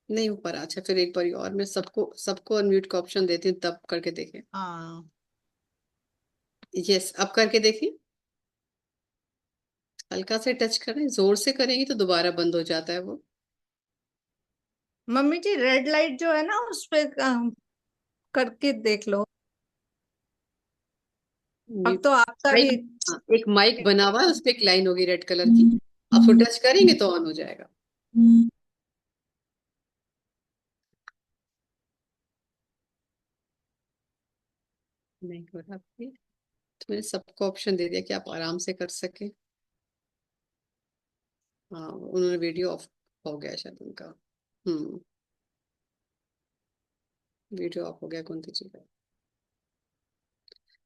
नहीं हो पा रहा, अच्छा फिर एक बार और मैं सबको सबको अनम्यूट का ऑप्शन देती हूँ तब करके देखें। हाँ यस अब करके देखें। हल्का से टच करें, जोर से करेंगे तो दोबारा बंद हो जाता है वो। मम्मी जी रेड लाइट जो है ना उस पे करके देख लो। अब तो आपका माइक। भी। हाँ एक माइक बना हुआ है, उस पे एक लाइन होगी रेड कलर की, आप उसको टच करेंगे तो ऑन हो जाएगा। नहीं हो रहा अभी। तो मैंने सबको ऑप्शन दे दिया कि आप आराम से कर सके। हाँ, उन्होंने वीडियो ऑफ हो गया शायद उनका। वीडियो ऑफ हो गया कुंती जी का।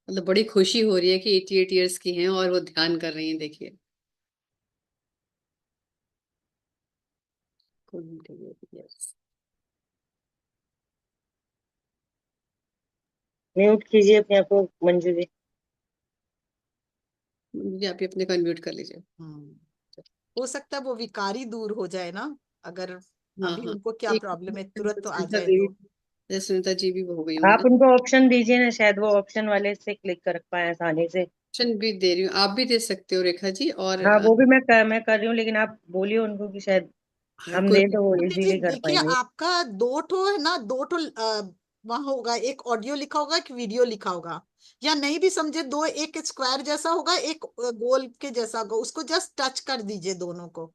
मतलब बड़ी खुशी हो रही है कि 88 ईयर्स की हैं और वो ध्यान कर रही हैं, देखिए। कुंती यस। म्यूट कीजिए अपने आप को मंजू जी। मुझे आप ही अपने को अनम्यूट कर लीजिए। हो सकता है वो विकारी दूर हो जाए ना, अगर हाँ अभी हाँ, उनको क्या एक प्रॉब्लम है, मिनट, तुरंत तो आ सुनीता जाए देवी, तो। सुनीता जी भी वो हो गई होंगी आप ना। उनको ऑप्शन दीजिए ना, शायद वो ऑप्शन वाले से क्लिक कर पाए आसानी से। ऑप्शन भी दे रही हूँ, आप भी दे सकते हो रेखा जी। और हाँ वो भी मैं कर रही हूँ, लेकिन आप बोलिए उनको कि शायद हाँ, हम कोई दें तो वो कुंती जी इजीली कर देखिए, पाएंगे। आपका दो ठो है ना, दो ठो वहां होगा, एक ऑडियो लिखा होगा, एक वीडियो लिखा होगा, या नहीं भी समझे दो, एक स्क्वायर जैसा होगा, एक गोल के जैसा होगा, उसको जस्ट टच कर दीजिए दोनों को।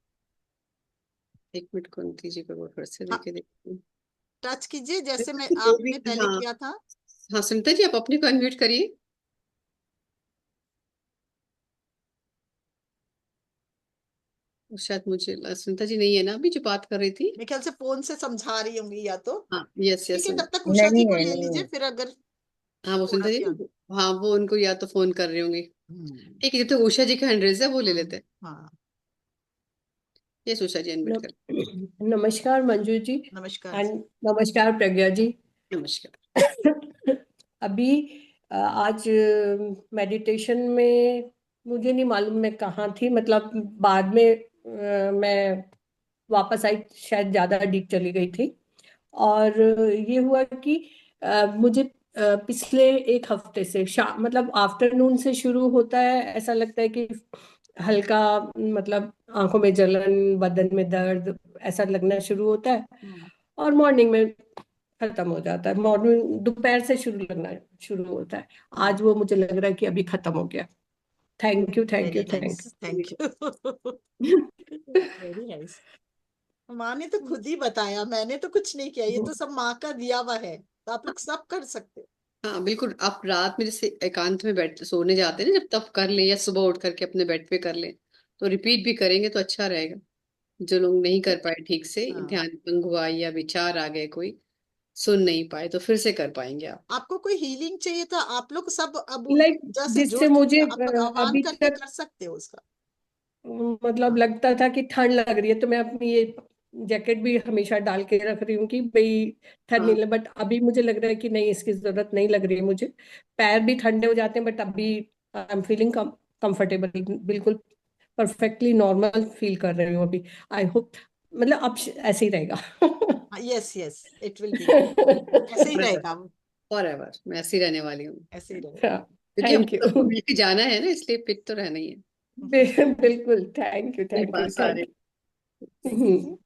एक मिनट, कुंती जी को वो फिर से हाँ, देके देखती हूँ। टच कीजिए जैसे मैं जो भी, आपने पहले हाँ किया था। हाँ, सुनीता जी आप अपने को अनम्यूट करिए। शायद मुझे सुनीता जी नहीं है ना अभी जो बात कर रही थी। मेरे ख्याल से फोन से समझा रही होंगी या तो। हाँ यस ठीक यस। है, तब तक उषा जी नहीं को है, ले नहीं लीजिए, है। फिर अगर हाँ वो थोड़ा सुनीता जी ध्यान। ना, हाँ वो उनको या तो फोन कर रही होंगी। हम्म, ठीक है, जब तक उषा जी का हैंड रेज है वो ले लेते हैं। हाँ। यस उषा जी अनम्यूट कर। नमस्कार मंजू जी। नमस्कार जी। एंड नमस्कार प्रज्ञा जी। नमस्कार। अभी आज मेडिटेशन में मुझे नहीं मालूम मैं कहाँ थी, मतलब बाद में मैं वापस आई, शायद ज़्यादा डीप चली गई थी। और ये हुआ कि मुझे पिछले एक हफ्ते से मतलब आफ्टरनून से शुरू होता है, ऐसा लगता है कि हल्का, मतलब आंखों में जलन, बदन में दर्द ऐसा लगना शुरू होता है। हम्म, और मॉर्निंग में खत्म हो जाता है, मॉर्निंग दोपहर से शुरू लगना शुरू होता है। हम्म। आज वो मुझे लग रहा है कि अभी खत्म हो गया। Thank you thank very you nice, thank thank you. You. Very nice. माँ ने तो खुद ही बताया, मैंने तो कुछ नहीं किया, ये तो सब माँ का दिया हुआ है, तो आप लोग सब कर सकते हो। हाँ बिल्कुल, आप रात में जैसे एकांत में बैठ सोने जाते हैं ना, जब तब कर लें या सुबह उठ करके अपने बेड पे कर लें, तो रिपीट भी करेंगे तो अच्छा रहेगा। जो लोग नहीं कर पाए ठीक से, हाँ, ध्यान भंग हुआ या विचार आ गए, कोई सुन नहीं पाए, तो फिर से कर पाएंगे आप। आपको कोई हीलिंग चाहिए था, आप लोग सब अब उनकी लाइक वजह से जुड़ जिससे चुके मुझे हैं, आप लोग आह्वान अभी करके तक कर सकते हो उसका। मतलब हाँ, लगता था कि ठंड लग रही है, तो मैं अपनी ये जैकेट भी हमेशा डाल के रख रही हूँ कि भाई ठंड नहीं हाँ लगे, बट अभी मुझे लग रहा है कि नहीं, इसकी जरूरत नहीं लग रही है मुझे। पैर भी ठंडे हो जाते हैं, बट अभी आई एम फीलिंग कंफर्टेबल, बिल्कुल परफेक्टली नॉर्मल फील कर रही हूँ अभी। आई होप मतलब अब ऐसे ही रहेगा। Yes yes, it will be, ऐसे ही रहेगा वो, फॉर एवर मैं ऐसी रहने वाली हूँ, ऐसे ही रहेगा। क्योंकि हम थैंक यू। सबको मिलके जाना है ना, इसलिए फिट तो रहना ही है। बिल्कुल, थैंक यू मिल थैंक पा यू सारे। Thank you.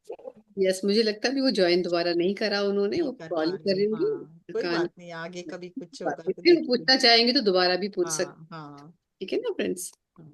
यस, मुझे लगता है भी वो ज्वाइन दोबारा नहीं करा उन्होंने, नहीं वो कर कॉल पा ही रही कर हूँ, रही हाँ होंगी कोई कान। बात नहीं, आगे कभी कुछ बात होगा तो फिर वो देखेंगे। पूछना चाहेंगे तो दोबारा भी पूछ सकते। हाँ हाँ ठीक है ना फ्रेंड्स। हाँ।